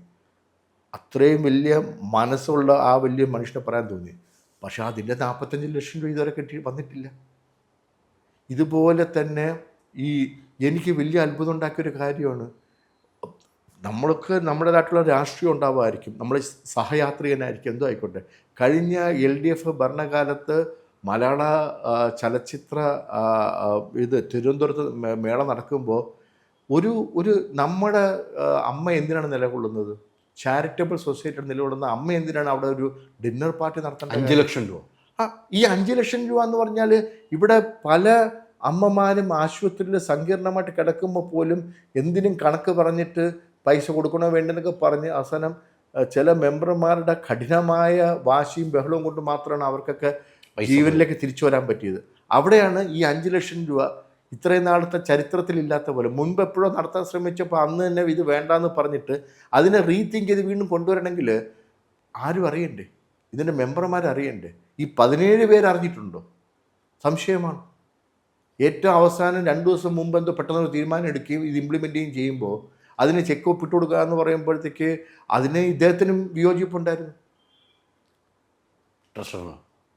അത്രയും വലിയ മനസ്സുള്ള ആ വലിയ മനുഷ്യനെ പറയാൻ തോന്നി. പക്ഷെ അതിൻ്റെ 45 ലക്ഷം രൂപ ഇതുവരെ വന്നിട്ടില്ല. ഇതുപോലെ തന്നെ ഈ എനിക്ക് വലിയ അത്ഭുതം ഉണ്ടാക്കിയൊരു കാര്യമാണ്, നമ്മൾക്ക് നമ്മുടേതായിട്ടുള്ള രാഷ്ട്രീയം ഉണ്ടാവുമായിരിക്കും, നമ്മൾ സഹയാത്രികനായിരിക്കും, എന്തോ ആയിക്കോട്ടെ. കഴിഞ്ഞ LDF ഭരണകാലത്ത് മലയാള ചലച്ചിത്ര ഇത് തിരുവനന്തപുരത്ത് മേള നടക്കുമ്പോൾ ഒരു നമ്മുടെ അമ്മ എന്തിനാണ് നിലകൊള്ളുന്നത്? ചാരിറ്റബിൾ സൊസൈറ്റിയുടെ നിലകൊള്ളുന്ന അമ്മ എന്തിനാണ് അവിടെ ഒരു ഡിന്നർ പാർട്ടി നടത്തേണ്ടത്? 5 ലക്ഷം രൂപ. ഈ 5 ലക്ഷം രൂപ എന്ന് പറഞ്ഞാൽ ഇവിടെ പല അമ്മമാരും ആശുപത്രിയിൽ സങ്കീർണമായിട്ട് കിടക്കുമ്പോൾ പോലും എന്തിനും കണക്ക് പറഞ്ഞിട്ട് പൈസ കൊടുക്കണോ വേണ്ടെന്നൊക്കെ പറഞ്ഞ് അവസാനം ചില മെമ്പർമാരുടെ കഠിനമായ വാശിയും ബഹളവും കൊണ്ട് മാത്രമാണ് അവർക്കൊക്കെ ജീവനിലേക്ക് തിരിച്ചു വരാൻ പറ്റിയത്. അവിടെയാണ് ഈ 5 ലക്ഷം രൂപ ഇത്രയും നാളത്തെ ചരിത്രത്തിലില്ലാത്ത പോലെ മുൻപ് എപ്പോഴോ നടത്താൻ ശ്രമിച്ചപ്പോൾ അന്ന് തന്നെ ഇത് വേണ്ടാന്ന് പറഞ്ഞിട്ട് അതിനെ റീതിങ്ക് ചെയ്ത് വീണ്ടും കൊണ്ടുവരണമെങ്കിൽ ആരും അറിയണ്ടേ? ഇതിൻ്റെ മെമ്പർമാർ അറിയണ്ടേ? ഈ 17 പേര് അറിഞ്ഞിട്ടുണ്ടോ? സംശയമാണ്. ഏറ്റവും അവസാനം 2 ദിവസം മുമ്പ് എന്തോ പെട്ടെന്നൊരു തീരുമാനം എടുക്കുകയും ഇത് ഇംപ്ലിമെൻ്റ് ചെയ്യുകയും ചെയ്യുമ്പോൾ അതിന് ചെക്ക് ഒപ്പ് ഇട്ട് കൊടുക്കുക എന്ന് പറയുമ്പോഴത്തേക്ക് അതിന് ഇദ്ദേഹത്തിനും വിയോജിപ്പുണ്ടായിരുന്നു, ട്രഷറർ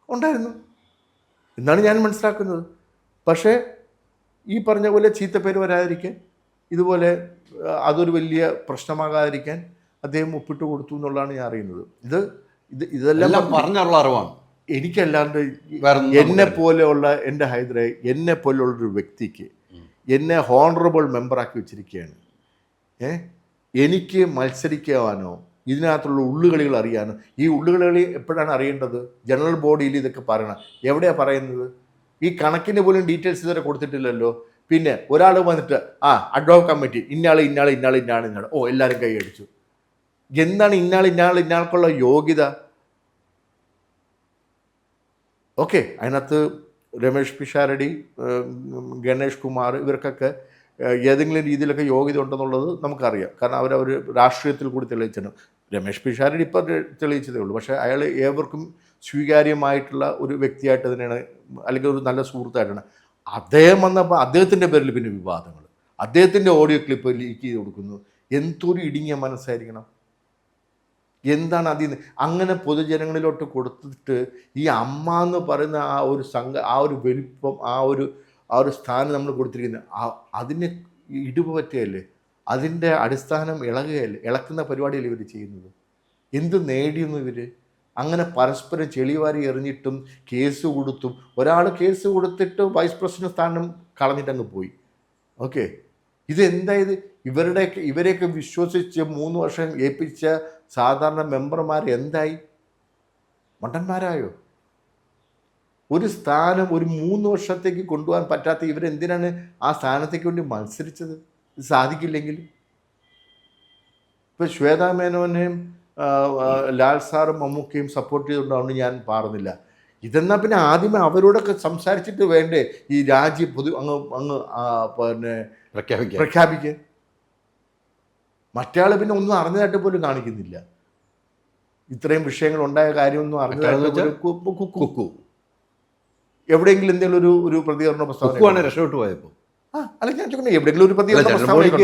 ഉണ്ടായിരുന്നു എന്നാണ് ഞാൻ മനസ്സിലാക്കുന്നത്. പക്ഷേ ഈ പറഞ്ഞ പോലെ ചീത്തപ്പേര് വരാതിരിക്കാൻ, ഇതുപോലെ അതൊരു വലിയ പ്രശ്നമാകാതിരിക്കാൻ അദ്ദേഹം ഒപ്പിട്ട് കൊടുത്തു എന്നുള്ളതാണ് ഞാൻ അറിയുന്നത്. ഇതെല്ലാം പറഞ്ഞുള്ള അറിവാണ്. എനിക്കല്ലാണ്ട് എന്നെ പോലെയുള്ള എൻ്റെ ഹൈദരെ, എന്നെ പോലെയുള്ളൊരു വ്യക്തിക്ക് എന്നെ ഹോണറബിൾ മെമ്പറാക്കി വെച്ചിരിക്കുകയാണ്. എനിക്ക് മത്സരിക്കാനോ ഇതിനകത്തുള്ള ഉള്ളുകളികൾ അറിയാനോ, ഈ ഉള്ളുകളികൾ എപ്പോഴാണ് അറിയേണ്ടത്? ജനറൽ ബോഡിയിൽ ഇതൊക്കെ പറയണം. എവിടെയാണ് പറയുന്നത്? ഈ കണക്കിന് പോലും ഡീറ്റെയിൽസ് ഇതുവരെ കൊടുത്തിട്ടില്ലല്ലോ. പിന്നെ ഒരാൾ വന്നിട്ട് അഡ്വോക്കറ്റ് കമ്മിറ്റി ഇന്നാൾ എല്ലാവരും കൈയടിച്ചു. എന്താണ് ഇന്നാൾക്കുള്ള യോഗ്യത? ഓക്കെ, അതിനകത്ത് രമേഷ് പിഷാരടി, ഗണേഷ് കുമാർ ഇവർക്കൊക്കെ ഏതെങ്കിലും രീതിയിലൊക്കെ യോഗ്യത ഉണ്ടെന്നുള്ളത് നമുക്കറിയാം. കാരണം അവർ രാഷ്ട്രീയത്തിൽ കൂടി തെളിയിച്ചിട്ടുണ്ട്. രമേഷ് പിഷാരടി ഇപ്പോൾ തെളിയിച്ചതേ ഉള്ളൂ. പക്ഷേ അയാൾ ഏവർക്കും സ്വീകാര്യമായിട്ടുള്ള ഒരു വ്യക്തിയായിട്ട് തന്നെയാണ്, അല്ലെങ്കിൽ ഒരു നല്ല സുഹൃത്തായിട്ടാണ്. അദ്ദേഹം വന്നപ്പോൾ അദ്ദേഹത്തിൻ്റെ പേരിൽ പിന്നെ വിവാദങ്ങൾ, അദ്ദേഹത്തിൻ്റെ ഓഡിയോ ക്ലിപ്പ് ലീക്ക് ചെയ്ത് കൊടുക്കുന്നു. എന്തൊരു ഇടുങ്ങിയ മനസ്സായിരിക്കണം! എന്താണ് അതിൽ നിന്ന് അങ്ങനെ പൊതുജനങ്ങളിലോട്ട് കൊടുത്തിട്ട് ഈ അമ്മ എന്ന് പറയുന്ന ആ ഒരു വലിപ്പം, ആ ഒരു സ്ഥാനം നമ്മൾ കൊടുത്തിരിക്കുന്നത് അതിനെ ഇടിവ് പറ്റുകയല്ലേ? അതിൻ്റെ അടിസ്ഥാനം ഇളകുകയല്ലേ? ഇളക്കുന്ന പരിപാടിയല്ലേ ഇവർ ചെയ്യുന്നത്? എന്ത് നേടിയെന്ന് ഇവർ? അങ്ങനെ പരസ്പരം ചെളിവാരി എറിഞ്ഞിട്ടും കേസ് കൊടുത്തും, ഒരാൾ കേസ് കൊടുത്തിട്ട് വൈസ് പ്രസിഡന്റ് സ്ഥാനം കളഞ്ഞിട്ടങ്ങ് പോയി. ഓക്കെ, ഇതെന്തായത്? ഇവരെയൊക്കെ വിശ്വസിച്ച് 3 വർഷം ഏൽപ്പിച്ച സാധാരണ മെമ്പർമാർ എന്തായി? മണ്ടന്മാരായോ? ഒരു സ്ഥാനം ഒരു 3 വർഷത്തേക്ക് കൊണ്ടുപോകാൻ പറ്റാത്ത ഇവരെന്തിനാണ് ആ സ്ഥാനത്തേക്ക് വേണ്ടി മത്സരിച്ചത്? ഇത് സാധിക്കില്ലെങ്കിൽ ഇപ്പോൾ ശ്വേതാ മേനോനെയും ലാൽ സാറും മമ്മൂക്കയും സപ്പോർട്ട് ചെയ്തുകൊണ്ടാണ് ഞാൻ പറഞ്ഞില്ല. ഇതെന്നാൽ പിന്നെ ആദ്യമേ അവരോടൊക്കെ സംസാരിച്ചിട്ട് വേണ്ടേ ഈ രാജ്യം പിന്നെ പ്രഖ്യാപിക്കാൻ? മറ്റയാൾ പിന്നെ ഒന്നും അറിഞ്ഞതായിട്ട് പോലും കാണിക്കുന്നില്ല. ഇത്രയും വിഷയങ്ങൾ ഉണ്ടായ കാര്യമൊന്നും അറിഞ്ഞതായിട്ട് കുക്കു എവിടെയെങ്കിലും എന്തെങ്കിലും ഒരു പ്രതികരണ പ്രസ്താവന രക്ഷപ്പെട്ടു പോയപ്പോൾ അല്ല ഞാൻ ചോദിക്കുന്നത് എവിടെയെങ്കിലും ഒരു പ്രതികരണ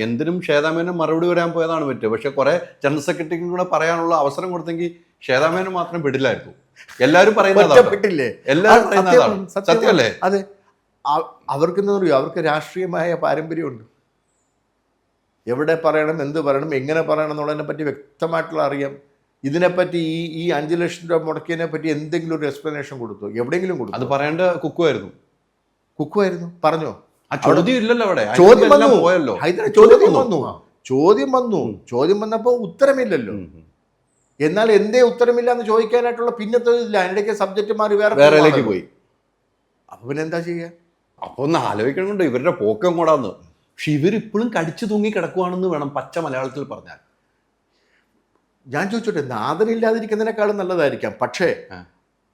എന്തിനും ശ്വേതാമേനും മറുപടി വരാൻ പോയതാണ് പറ്റുക. പക്ഷെ കുറെ ജനറൽ സെക്രട്ടറിക്കും കൂടെ പറയാനുള്ള അവസരം കൊടുത്തെങ്കിൽ ശ്വേതാമേനും മാത്രം പെടില്ലായിരുന്നു. എല്ലാവരും പറയുന്നതില്ലേ? എല്ലാവരും പറയുന്നതാണ് സത്യമല്ലേ? അതെ, അവർക്കെന്താ പറയുക, അവർക്ക് രാഷ്ട്രീയമായ പാരമ്പര്യമുണ്ട്. എവിടെ പറയണം, എന്ത് പറയണം, എങ്ങനെ പറയണം എന്നുള്ളതിനെ പറ്റി വ്യക്തമായിട്ടുള്ള അറിയാം. ഇതിനെപ്പറ്റി ഈ 5 ലക്ഷം രൂപ മുടക്കിയതിനെ പറ്റി എന്തെങ്കിലും ഒരു എക്സ്പ്ലനേഷൻ കൊടുത്തു? എവിടെയെങ്കിലും കൊടുത്തു? അത് പറയേണ്ട കുക്കുവായിരുന്നു. പറഞ്ഞോ? ചോദ്യം ഇല്ലല്ലോ അവിടെ. ചോദ്യം വന്നപ്പോൾ ഉത്തരമില്ലല്ലോ. എന്നാൽ എന്തേ ഉത്തരമില്ല എന്ന് ചോദിക്കാനായിട്ടുള്ള പിന്നത്തെ ഇല്ല. അതിനിടയ്ക്ക് സബ്ജക്റ്റുമാർ വേറെ പോയി. അപ്പൊ പിന്നെ എന്താ ചെയ്യുക? അപ്പൊ ഒന്ന് ആലോചിക്കണമുണ്ട് ഇവരുടെ പോക്കം കൂടാന്ന്. പക്ഷെ ഇവരിപ്പോഴും കടിച്ചു തൂങ്ങി കിടക്കുവാണെന്ന് വേണം പച്ച മലയാളത്തിൽ പറഞ്ഞാൽ. ഞാൻ ചോദിച്ചോട്ടെ, നാഥനില്ലാതിരിക്കുന്നതിനേക്കാളും നല്ലതായിരിക്കാം. പക്ഷേ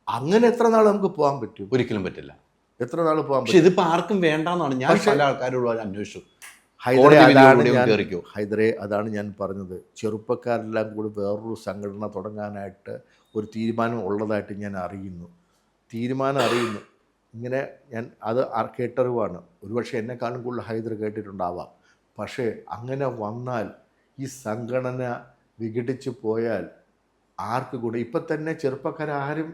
അങ്ങനെ എത്ര നാൾ നമുക്ക് പോകാൻ പറ്റും? ഒരിക്കലും പറ്റില്ല. എത്ര നാൾ പോകാൻ പറ്റും? പക്ഷെ ഇതിപ്പോൾ ആർക്കും വേണ്ടാന്നാണ് ഞാൻ പല ആൾക്കാരോട് അന്വേഷിച്ചു. ഹൈദരെ, അതാണ് ഞാൻ പറഞ്ഞത്. ചെറുപ്പക്കാരെല്ലാം കൂടി വേറൊരു സംഘടന തുടങ്ങാനായിട്ട് ഒരു തീരുമാനം ഉള്ളതായിട്ട് ഞാൻ അറിയുന്നു. ഇങ്ങനെ അത് കേട്ടറിവാണ്. ഒരുപക്ഷെ എന്നെക്കാളും കൂടുതൽ ഹൈദർ കേട്ടിട്ടുണ്ടാവാം. പക്ഷേ അങ്ങനെ വന്നാൽ ഈ സംഘടന വിഘടിച്ച് പോയാൽ ആർക്ക് കൂടെ ഇപ്പം തന്നെ ചെറുപ്പക്കാരും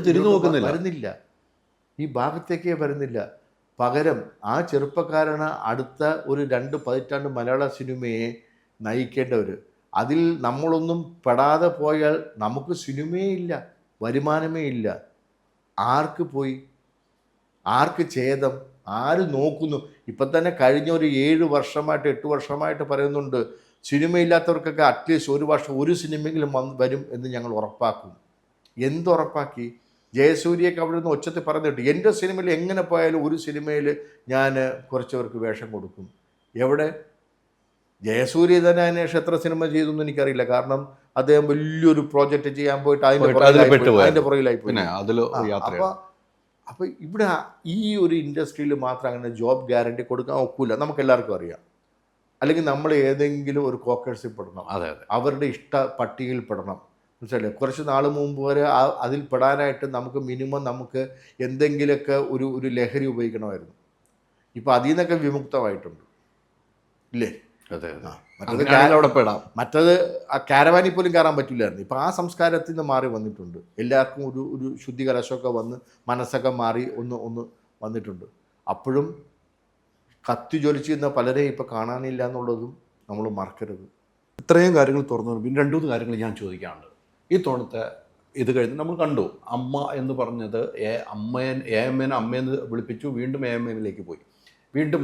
തിരിഞ്ഞു നോക്കുന്നില്ല. വരുന്നില്ല, ഈ ഭാഗത്തേക്കേ വരുന്നില്ല. പകരം ആ ചെറുപ്പക്കാരാണ് അടുത്ത ഒരു 2 പതിറ്റാണ്ട് മലയാള സിനിമയെ നയിക്കേണ്ടവർ. അതിൽ നമ്മളൊന്നും പെടാതെ പോയാൽ നമുക്ക് സിനിമയേ ഇല്ല, വരുമാനമേ ഇല്ല. ആർക്ക് പോയി, ആർക്ക് ഛേദം, ആര് നോക്കുന്നു? ഇപ്പം തന്നെ കഴിഞ്ഞ ഒരു 7 വർഷമായിട്ട് 8 വർഷമായിട്ട് പറയുന്നുണ്ട്, സിനിമയില്ലാത്തവർക്കൊക്കെ അറ്റ്ലീസ്റ്റ് ഒരു വർഷം ഒരു സിനിമയെങ്കിലും വരും എന്ന് ഞങ്ങൾ ഉറപ്പാക്കും. എന്തുറപ്പാക്കി? ജയസൂര്യയൊക്കെ അവിടെ നിന്ന് ഒച്ചത്തിൽ പറഞ്ഞിട്ട് എൻ്റെ സിനിമയിൽ എങ്ങനെ പോയാലും ഒരു സിനിമയിൽ ഞാൻ കുറച്ചവർക്ക് വേഷം കൊടുക്കും. എവിടെ? ജയസൂര്യ തന്നെ അതിനുശേഷം എത്ര സിനിമ ചെയ്തു എന്ന് എനിക്കറിയില്ല. കാരണം അദ്ദേഹം വലിയൊരു പ്രോജക്റ്റ് ചെയ്യാൻ പോയിട്ട് അതിൻ്റെ പുറകിലായി പോയി. അപ്പോൾ ഇവിടെ ഈ ഒരു ഇൻഡസ്ട്രിയിൽ മാത്രം അങ്ങനെ ജോബ് ഗ്യാരണ്ടി കൊടുക്കാൻ ഒക്കില്ല, നമുക്ക് എല്ലാവർക്കും അറിയാം. അല്ലെങ്കിൽ നമ്മൾ ഏതെങ്കിലും ഒരു കോക്കേഴ്സിൽ പെടണം, അവരുടെ ഇഷ്ട പട്ടികയിൽ പെടണം. മനസ്സിലല്ലേ? കുറച്ച് നാൾ മുമ്പ് വരെ അതിൽ പെടാനായിട്ട് നമുക്ക് മിനിമം നമുക്ക് എന്തെങ്കിലുമൊക്കെ ഒരു ലഹരി ഉപയോഗിക്കണമായിരുന്നു. ഇപ്പോൾ അതിൽ നിന്നൊക്കെ വിമുക്തമായിട്ടുണ്ട്, ഇല്ലേ? മറ്റത് ആ കാരവാനിൽ പോലും കയറാൻ പറ്റില്ലായിരുന്നു. ഇപ്പം ആ സംസ്കാരത്തിൽ നിന്ന് മാറി വന്നിട്ടുണ്ട്. എല്ലാവർക്കും ഒരു ശുദ്ധി കലശമൊക്കെ വന്ന് മനസ്സൊക്കെ മാറി ഒന്ന് വന്നിട്ടുണ്ട്. അപ്പോഴും കത്തി ജ്വലിച്ചിരുന്ന പലരെയും ഇപ്പം കാണാനില്ല എന്നുള്ളതും നമ്മൾ മറക്കരുത്. ഇത്രയും കാര്യങ്ങൾ തുറന്നു. പിന്നെ 2-3 കാര്യങ്ങൾ ഞാൻ ചോദിക്കാനുണ്ട്. ഈ തോണത്തെ ഇത് കഴിഞ്ഞ് നമ്മൾ കണ്ടു, അമ്മ എന്ന് പറഞ്ഞത് AMN അമ്മയെന്ന് വിളിപ്പിച്ചു, വീണ്ടും AMNലേക്ക് പോയി. വീണ്ടും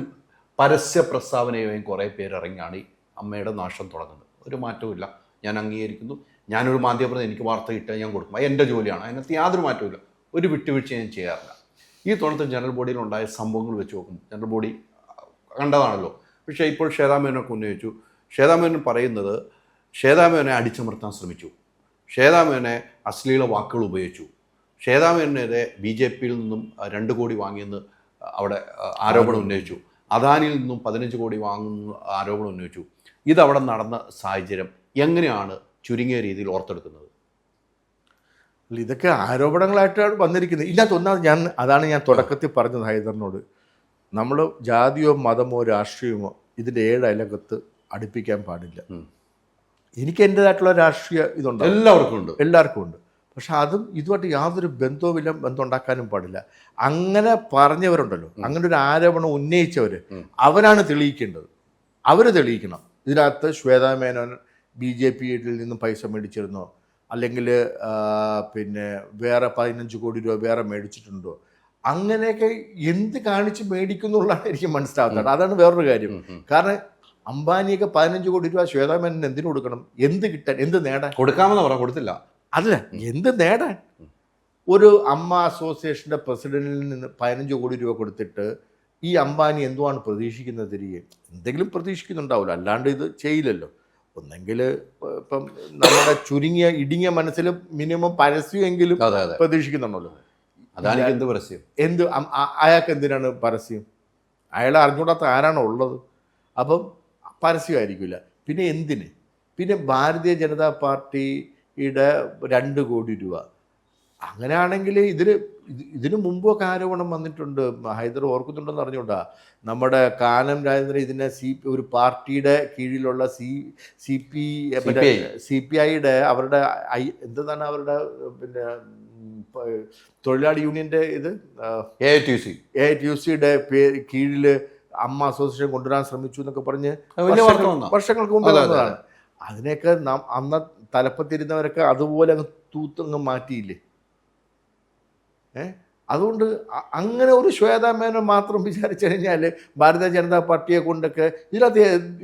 പരസ്യ പ്രസ്താവനയുമായും കുറേ പേര് ഇറങ്ങിയാണ് ഈ അമ്മയുടെ നാശം തുടങ്ങുന്നത്. ഒരു മാറ്റവും, ഞാൻ അംഗീകരിക്കുന്നു, ഞാനൊരു മാധ്യമപ്രതി, എനിക്ക് വാർത്ത കിട്ടാൻ ഞാൻ കൊടുക്കും, എൻ്റെ ജോലിയാണ്, അതിനകത്ത് യാതൊരു മാറ്റവും, ഒരു വിട്ടുവീഴ്ച ഞാൻ ചെയ്യാറില്ല. ഈ തോണത്തെ ജനറൽ ബോഡിയിലുണ്ടായ സംഭവങ്ങൾ വെച്ച് നോക്കും, ജനറൽ ബോഡി കണ്ടതാണല്ലോ. പക്ഷേ ഇപ്പോൾ ശ്വേതാമേനൊക്കെ ഉന്നയിച്ചു. ശ്വേതാമേനൻ പറയുന്നത് ശ്വേതാമേനെ അടിച്ചമർത്താൻ ശ്രമിച്ചു, ശ്വേതാമേനെ അശ്ലീല വാക്കുകൾ ഉപയോഗിച്ചു, ശ്വേതാമേനെതിരെ BJPയിൽ നിന്നും 2 കോടി വാങ്ങിയെന്ന് അവിടെ ആരോപണം ഉന്നയിച്ചു, അദാനിയിൽ നിന്നും 15 കോടി വാങ്ങുന്ന ആരോപണം ഉന്നയിച്ചു. ഇതവിടെ നടന്ന സാഹചര്യം എങ്ങനെയാണ് ചുരുങ്ങിയ രീതിയിൽ ഓർത്തെടുക്കുന്നത്? ഇതൊക്കെ ആരോപണങ്ങളായിട്ടാണ് വന്നിരിക്കുന്നത്. ഇതിനകത്ത് അതാണ് ഞാൻ തുടക്കത്തിൽ പറഞ്ഞത് ഹൈദറിനോട്, നമ്മൾ ജാതിയോ മതമോ രാഷ്ട്രീയമോ ഇതിൻ്റെ 7 അയലകത്ത് അടുപ്പിക്കാൻ പാടില്ല. എനിക്ക് എൻ്റേതായിട്ടുള്ള രാഷ്ട്രീയ ഇതുണ്ട്, എല്ലാവർക്കും ഉണ്ട്. പക്ഷെ അതും ഇതുമായിട്ട് യാതൊരു ബന്ധം ഉണ്ടാക്കാനും പാടില്ല. അങ്ങനെ പറഞ്ഞവരുണ്ടല്ലോ, അങ്ങനെ ഒരു ആരോപണം ഉന്നയിച്ചവർ, അവരാണ് തെളിയിക്കേണ്ടത്. അവർ തെളിയിക്കണം. ഇതിനകത്ത് ശ്വേതാമേനോൻ BJPയിൽ നിന്നും പൈസ മേടിച്ചിരുന്നോ, അല്ലെങ്കിൽ പിന്നെ വേറെ 15 കോടി രൂപ വേറെ മേടിച്ചിട്ടുണ്ടോ, അങ്ങനെയൊക്കെ എന്ത് കാണിച്ച് മേടിക്കുന്നുള്ളതാണ് എനിക്ക് മനസ്സിലാവുന്നത്. അതാണ് വേറൊരു കാര്യം. കാരണം അംബാനിയൊക്കെ 15 കോടി രൂപ ശ്വേതാമേനോൻ എന്തിനു കൊടുക്കണം? എന്ത് കിട്ടാൻ, എന്ത് നേടാൻ? കൊടുക്കാമെന്ന് പറയാൻ കൊടുത്തില്ല. അല്ല, എന്ത് നേടാൻ? ഒരു അമ്മ അസോസിയേഷൻ്റെ പ്രസിഡന്റിൽ നിന്ന് 15 കോടി രൂപ കൊടുത്തിട്ട് ഈ അംബാനി എന്തുവാണ് പ്രതീക്ഷിക്കുന്നത്? തിരികെ എന്തെങ്കിലും പ്രതീക്ഷിക്കുന്നുണ്ടാവില്ല, അല്ലാണ്ട് ഇത് ചെയ്യില്ലല്ലോ. ഒന്നെങ്കിൽ ഇപ്പം നമ്മുടെ ഇടുങ്ങിയ മനസ്സിൽ മിനിമം പരസ്യമെങ്കിലും പ്രതീക്ഷിക്കുന്നുണ്ടല്ലോ. എന്ത് പരസ്യം? അയാൾക്ക് എന്തിനാണ് പരസ്യം? അയാളെ അറിഞ്ഞുകൂടാത്ത ആരാണോ ഉള്ളത്? അപ്പം പരസ്യമായിരിക്കില്ല. പിന്നെ എന്തിന്? പിന്നെ ഭാരതീയ ജനതാ പാർട്ടിയുടെ 2 കോടി രൂപ. അങ്ങനെയാണെങ്കിൽ ഇതിനു മുമ്പൊക്കെ ആരോപണം വന്നിട്ടുണ്ട്. ഹൈദർ ഓർക്കുന്നുണ്ടെന്ന് അറിഞ്ഞുകൊണ്ടാ, നമ്മുടെ കാനം രാജേന്ദ്രൻ ഇതിനെ ഒരു പാർട്ടിയുടെ കീഴിലുള്ള CPIയുടെ അവരുടെ എന്താണ് അവരുടെ പിന്നെ തൊഴിലാളി യൂണിയൻ്റെ ഇത് AITUCയുടെ കീഴിൽ അമ്മ അസോസിയേഷൻ കൊണ്ടുവരാൻ ശ്രമിച്ചു എന്നൊക്കെ പറഞ്ഞ് വർഷങ്ങൾക്ക് മുമ്പ് വന്നതാണ്. അതിനെയൊക്കെ അന്ന് തലപ്പത്തിരുന്നവരൊക്കെ അതുപോലെ അങ്ങ് തൂത്തങ്ങ് മാറ്റിയില്ലേ? അതുകൊണ്ട് അങ്ങനെ ഒരു ശ്വേതാമേനോൻ മാത്രം വിചാരിച്ചു കഴിഞ്ഞാൽ ഭാരതീയ ജനതാ പാർട്ടിയെ കൊണ്ടൊക്കെ ഇതിനകത്ത്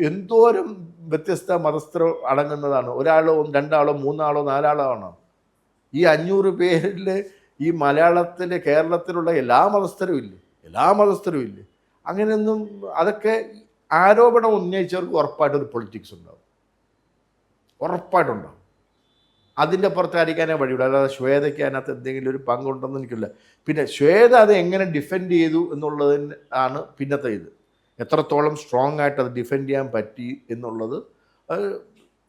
എന്തോരം വ്യത്യസ്ത മതസ്ഥർ അടങ്ങുന്നതാണ്. 1 ആളോ 2 ആളോ 3 ആളോ 4 ആളോ ആണോ? ഈ 500 പേരിൽ ഈ കേരളത്തിലുള്ള എല്ലാ മതസ്ഥരും ഇല്ലേ? അങ്ങനെയൊന്നും, അതൊക്കെ ആരോപണം ഉന്നയിച്ചവർക്ക് ഉറപ്പായിട്ടൊരു പൊളിറ്റിക്സ് ഉണ്ടാവും, ഉറപ്പായിട്ടുണ്ടാവും. അതിൻ്റെ പുറത്തായിരിക്കാനേ വഴിയുള്ളൂ. അല്ലാതെ ശ്വേതയ്ക്ക് അതിനകത്ത് എന്തെങ്കിലും ഒരു പങ്കുണ്ടെന്ന് എനിക്കില്ല. പിന്നെ ശ്വേത അത് എങ്ങനെ ഡിഫെൻഡ് ചെയ്തു എന്നുള്ളതിന് ആണ് പിന്നത്തെ ഇത്. എത്രത്തോളം സ്ട്രോങ് ആയിട്ട് അത് ഡിഫെൻഡ് ചെയ്യാൻ പറ്റി എന്നുള്ളത്.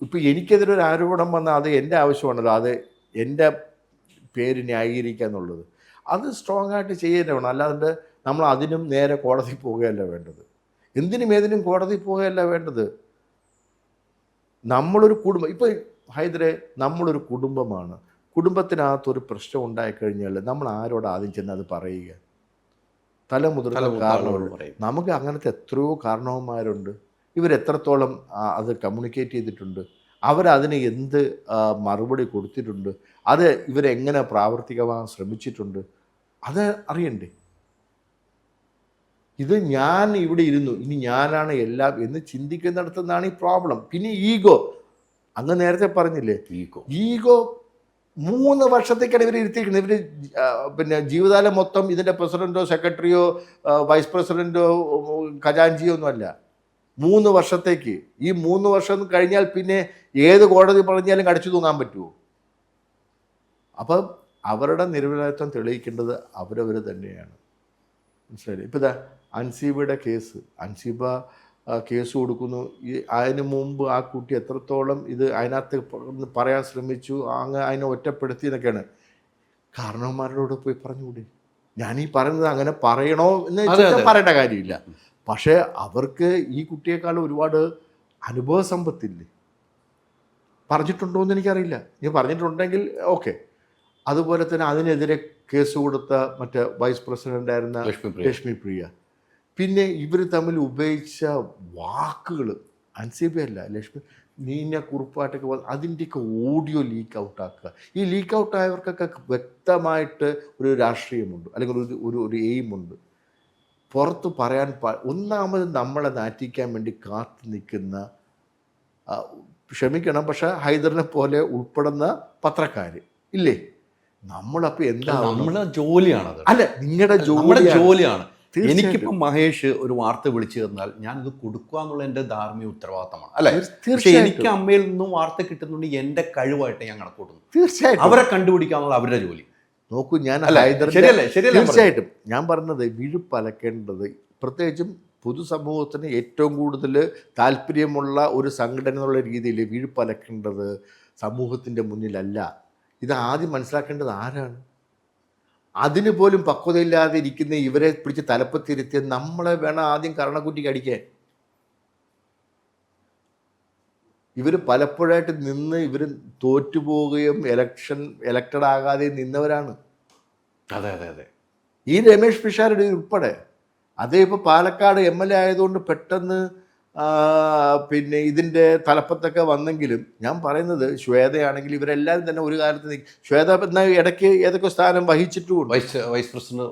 ഇപ്പോൾ എനിക്കെതിരെ ഒരു ആരോപണം വന്നാൽ അത് എൻ്റെ ആവശ്യമാണല്ലോ, അത് എൻ്റെ പേര് ന്യായീകരിക്കുക എന്നുള്ളത്. അത് സ്ട്രോങ് ആയിട്ട് ചെയ്യേണ്ടി വേണം. അല്ലാതെ നമ്മൾ അതിനും നേരെ കോടതി പോവുകയല്ല വേണ്ടത്. എന്തിനും ഏതിനും കോടതി പോവുകയല്ല വേണ്ടത്. നമ്മളൊരു കുടുംബം, ഇപ്പോൾ ഹൈദരെ, നമ്മളൊരു കുടുംബമാണ്. കുടുംബത്തിനകത്തൊരു പ്രശ്നം ഉണ്ടായിക്കഴിഞ്ഞാൽ നമ്മൾ ആരോട് ആദ്യം ചെന്ന് അത് പറയുക? തലമുതിർന്ന കാരണവർ. നമുക്ക് അങ്ങനത്തെ എത്രയോ കാരണവന്മാരുണ്ട്. ഇവരെത്രത്തോളം അത് കമ്മ്യൂണിക്കേറ്റ് ചെയ്തിട്ടുണ്ട്, അവരതിന് എന്ത് മറുപടി കൊടുത്തിട്ടുണ്ട്, അത് ഇവരെങ്ങനെ പ്രാവർത്തികമാകാൻ ശ്രമിച്ചിട്ടുണ്ട്, അത് അറിയണ്ടേ? ഇത് ഞാൻ ഇവിടെ ഇരുന്നു, ഇനി ഞാനാണ് എല്ലാം എന്ന് ചിന്തിക്കുന്നിടത്തു നിന്നാണ് ഈ പ്രോബ്ലം. പിന്നെ ഈഗോ, അങ്ങ് നേരത്തെ പറഞ്ഞില്ലേ, ഈഗോ 3 വർഷത്തേക്കാണ് ഇവർ ഇരുത്തിയിരിക്കുന്നത്. ഇവർ പിന്നെ ജീവിതകാലം മൊത്തം ഇതിൻ്റെ പ്രസിഡൻറ്റോ സെക്രട്ടറിയോ വൈസ് പ്രസിഡൻറ്റോ ഖജാൻജിയോ ഒന്നുമല്ല. 3 വർഷത്തേക്ക്. ഈ 3 വർഷം കഴിഞ്ഞാൽ പിന്നെ ഏത് കോടതി പറഞ്ഞാലും കടിച്ചു തൂങ്ങാൻ പറ്റുമോ? അപ്പം അവരുടെ നിരപരാധിത്വം തെളിയിക്കേണ്ടത് അവരവർ തന്നെയാണ്. മനസ്സിലായില്ലേ? ഇപ്പോൾ ഇതാ അൻസീബയുടെ കേസ്, അൻസീബ കേസ് കൊടുക്കുന്നു. അതിന് മുമ്പ് ആ കുട്ടി എത്രത്തോളം ഇത് അതിനകത്ത് പറയാൻ ശ്രമിച്ചു, അതിനെ ഒറ്റപ്പെടുത്തി എന്നൊക്കെയാണ്. കാരണവന്മാരോട് പോയി പറഞ്ഞുകൂടി? ഞാനീ പറയുന്നത് അങ്ങനെ പറയണോ എന്ന് പറയേണ്ട കാര്യമില്ല. പക്ഷേ അവർക്ക് ഈ കുട്ടിയെക്കാളും ഒരുപാട് അനുഭവ സമ്പത്തില്ലേ? പറഞ്ഞിട്ടുണ്ടോ എന്ന് എനിക്കറിയില്ല. ഇനി പറഞ്ഞിട്ടുണ്ടെങ്കിൽ ഓക്കെ. അതുപോലെ തന്നെ അതിനെതിരെ കേസ് കൊടുത്ത മറ്റേ വൈസ് പ്രസിഡൻ്റായിരുന്ന ലക്ഷ്മി പ്രിയ. പിന്നെ ഇവർ തമ്മിൽ ഉപയോഗിച്ച വാക്കുകൾ, അൻസീബയല്ല ലക്ഷ്മി, നീന കുറിപ്പായിട്ടൊക്കെ അതിൻ്റെയൊക്കെ ഓഡിയോ ലീക്ക് ഔട്ടാക്കുക. ഈ ലീക്ക് ഔട്ടായവർക്കൊക്കെ വ്യക്തമായിട്ട് ഒരു രാഷ്ട്രീയമുണ്ട്, അല്ലെങ്കിൽ ഒരു എയിമുണ്ട്. പുറത്ത് പറയാൻ ഒന്നാമത് നമ്മളെ നാറ്റിക്കാൻ വേണ്ടി കാത്തു നിൽക്കുന്ന, ക്ഷമിക്കണം, പക്ഷേ ഹൈദറിനെ പോലെ ഉൾപ്പെടുന്ന പത്രക്കാർ ഇല്ലേ? നമ്മളപ്പോൾ എന്താ, നമ്മുടെ ജോലിയാണത്. അല്ല, നിങ്ങളുടെ ജോലിയാണ്. എനിക്കിപ്പം മഹേഷ് ഒരു വാർത്ത വിളിച്ചു തന്നാൽ ഞാനിത് കൊടുക്കുക എന്നുള്ള എൻ്റെ ധാർമ്മിക ഉത്തരവാദിത്തമാണ്, അല്ലെ? പക്ഷേ എനിക്ക് അമ്മയിൽ നിന്നും വാർത്ത കിട്ടുന്നുണ്ട്, എൻ്റെ കഴിവായിട്ട് ഞാൻ കണക്കൂട്ടുന്നു. തീർച്ചയായിട്ടും അവരെ കണ്ടുപിടിക്കാന്നുള്ള അവരുടെ ജോലി. നോക്കൂ, ഞാൻ തീർച്ചയായിട്ടും ഞാൻ പറഞ്ഞത് വിഴുപ്പലക്കേണ്ടത്, പ്രത്യേകിച്ചും പൊതുസമൂഹത്തിന് ഏറ്റവും കൂടുതൽ താല്പര്യമുള്ള ഒരു സംഘടന എന്നുള്ള രീതിയിൽ വിഴുപ്പലക്കേണ്ടത് സമൂഹത്തിൻ്റെ മുന്നിലല്ല. ഇത് ആദ്യം മനസ്സിലാക്കേണ്ടത് ആരാണ്? അതിന് പോലും പക്വതയില്ലാതെ ഇരിക്കുന്ന ഇവരെ പിടിച്ച് തലപ്പത്തിരുത്തിയ നമ്മളെ വേണം ആദ്യം കരണക്കുറ്റിക്ക് അടിക്കാൻ. ഇവർ പലപ്പോഴായിട്ട് നിന്ന് ഇവർ തോറ്റുപോവുകയും എലക്റ്റഡ് ആകാതെ നിന്നവരാണ്. അതെ അതെ അതെ. ഈ രമേഷ് പിഷാരടി ഉൾപ്പെടെ. അതേ ഇപ്പോൾ പാലക്കാട് MLA ആയതുകൊണ്ട് പെട്ടെന്ന് പിന്നെ ഇതിൻ്റെ തലപ്പത്തൊക്കെ വന്നെങ്കിലും, ഞാൻ പറയുന്നത് ശ്വേതയാണെങ്കിൽ ഇവരെല്ലാവരും തന്നെ ഒരു കാലത്ത് ശ്വേത എന്ന ഇടയ്ക്ക് ഏതൊക്കെ സ്ഥാനം വഹിച്ചിട്ടുമുണ്ട്, വൈസ് പ്രസിഡന്റ്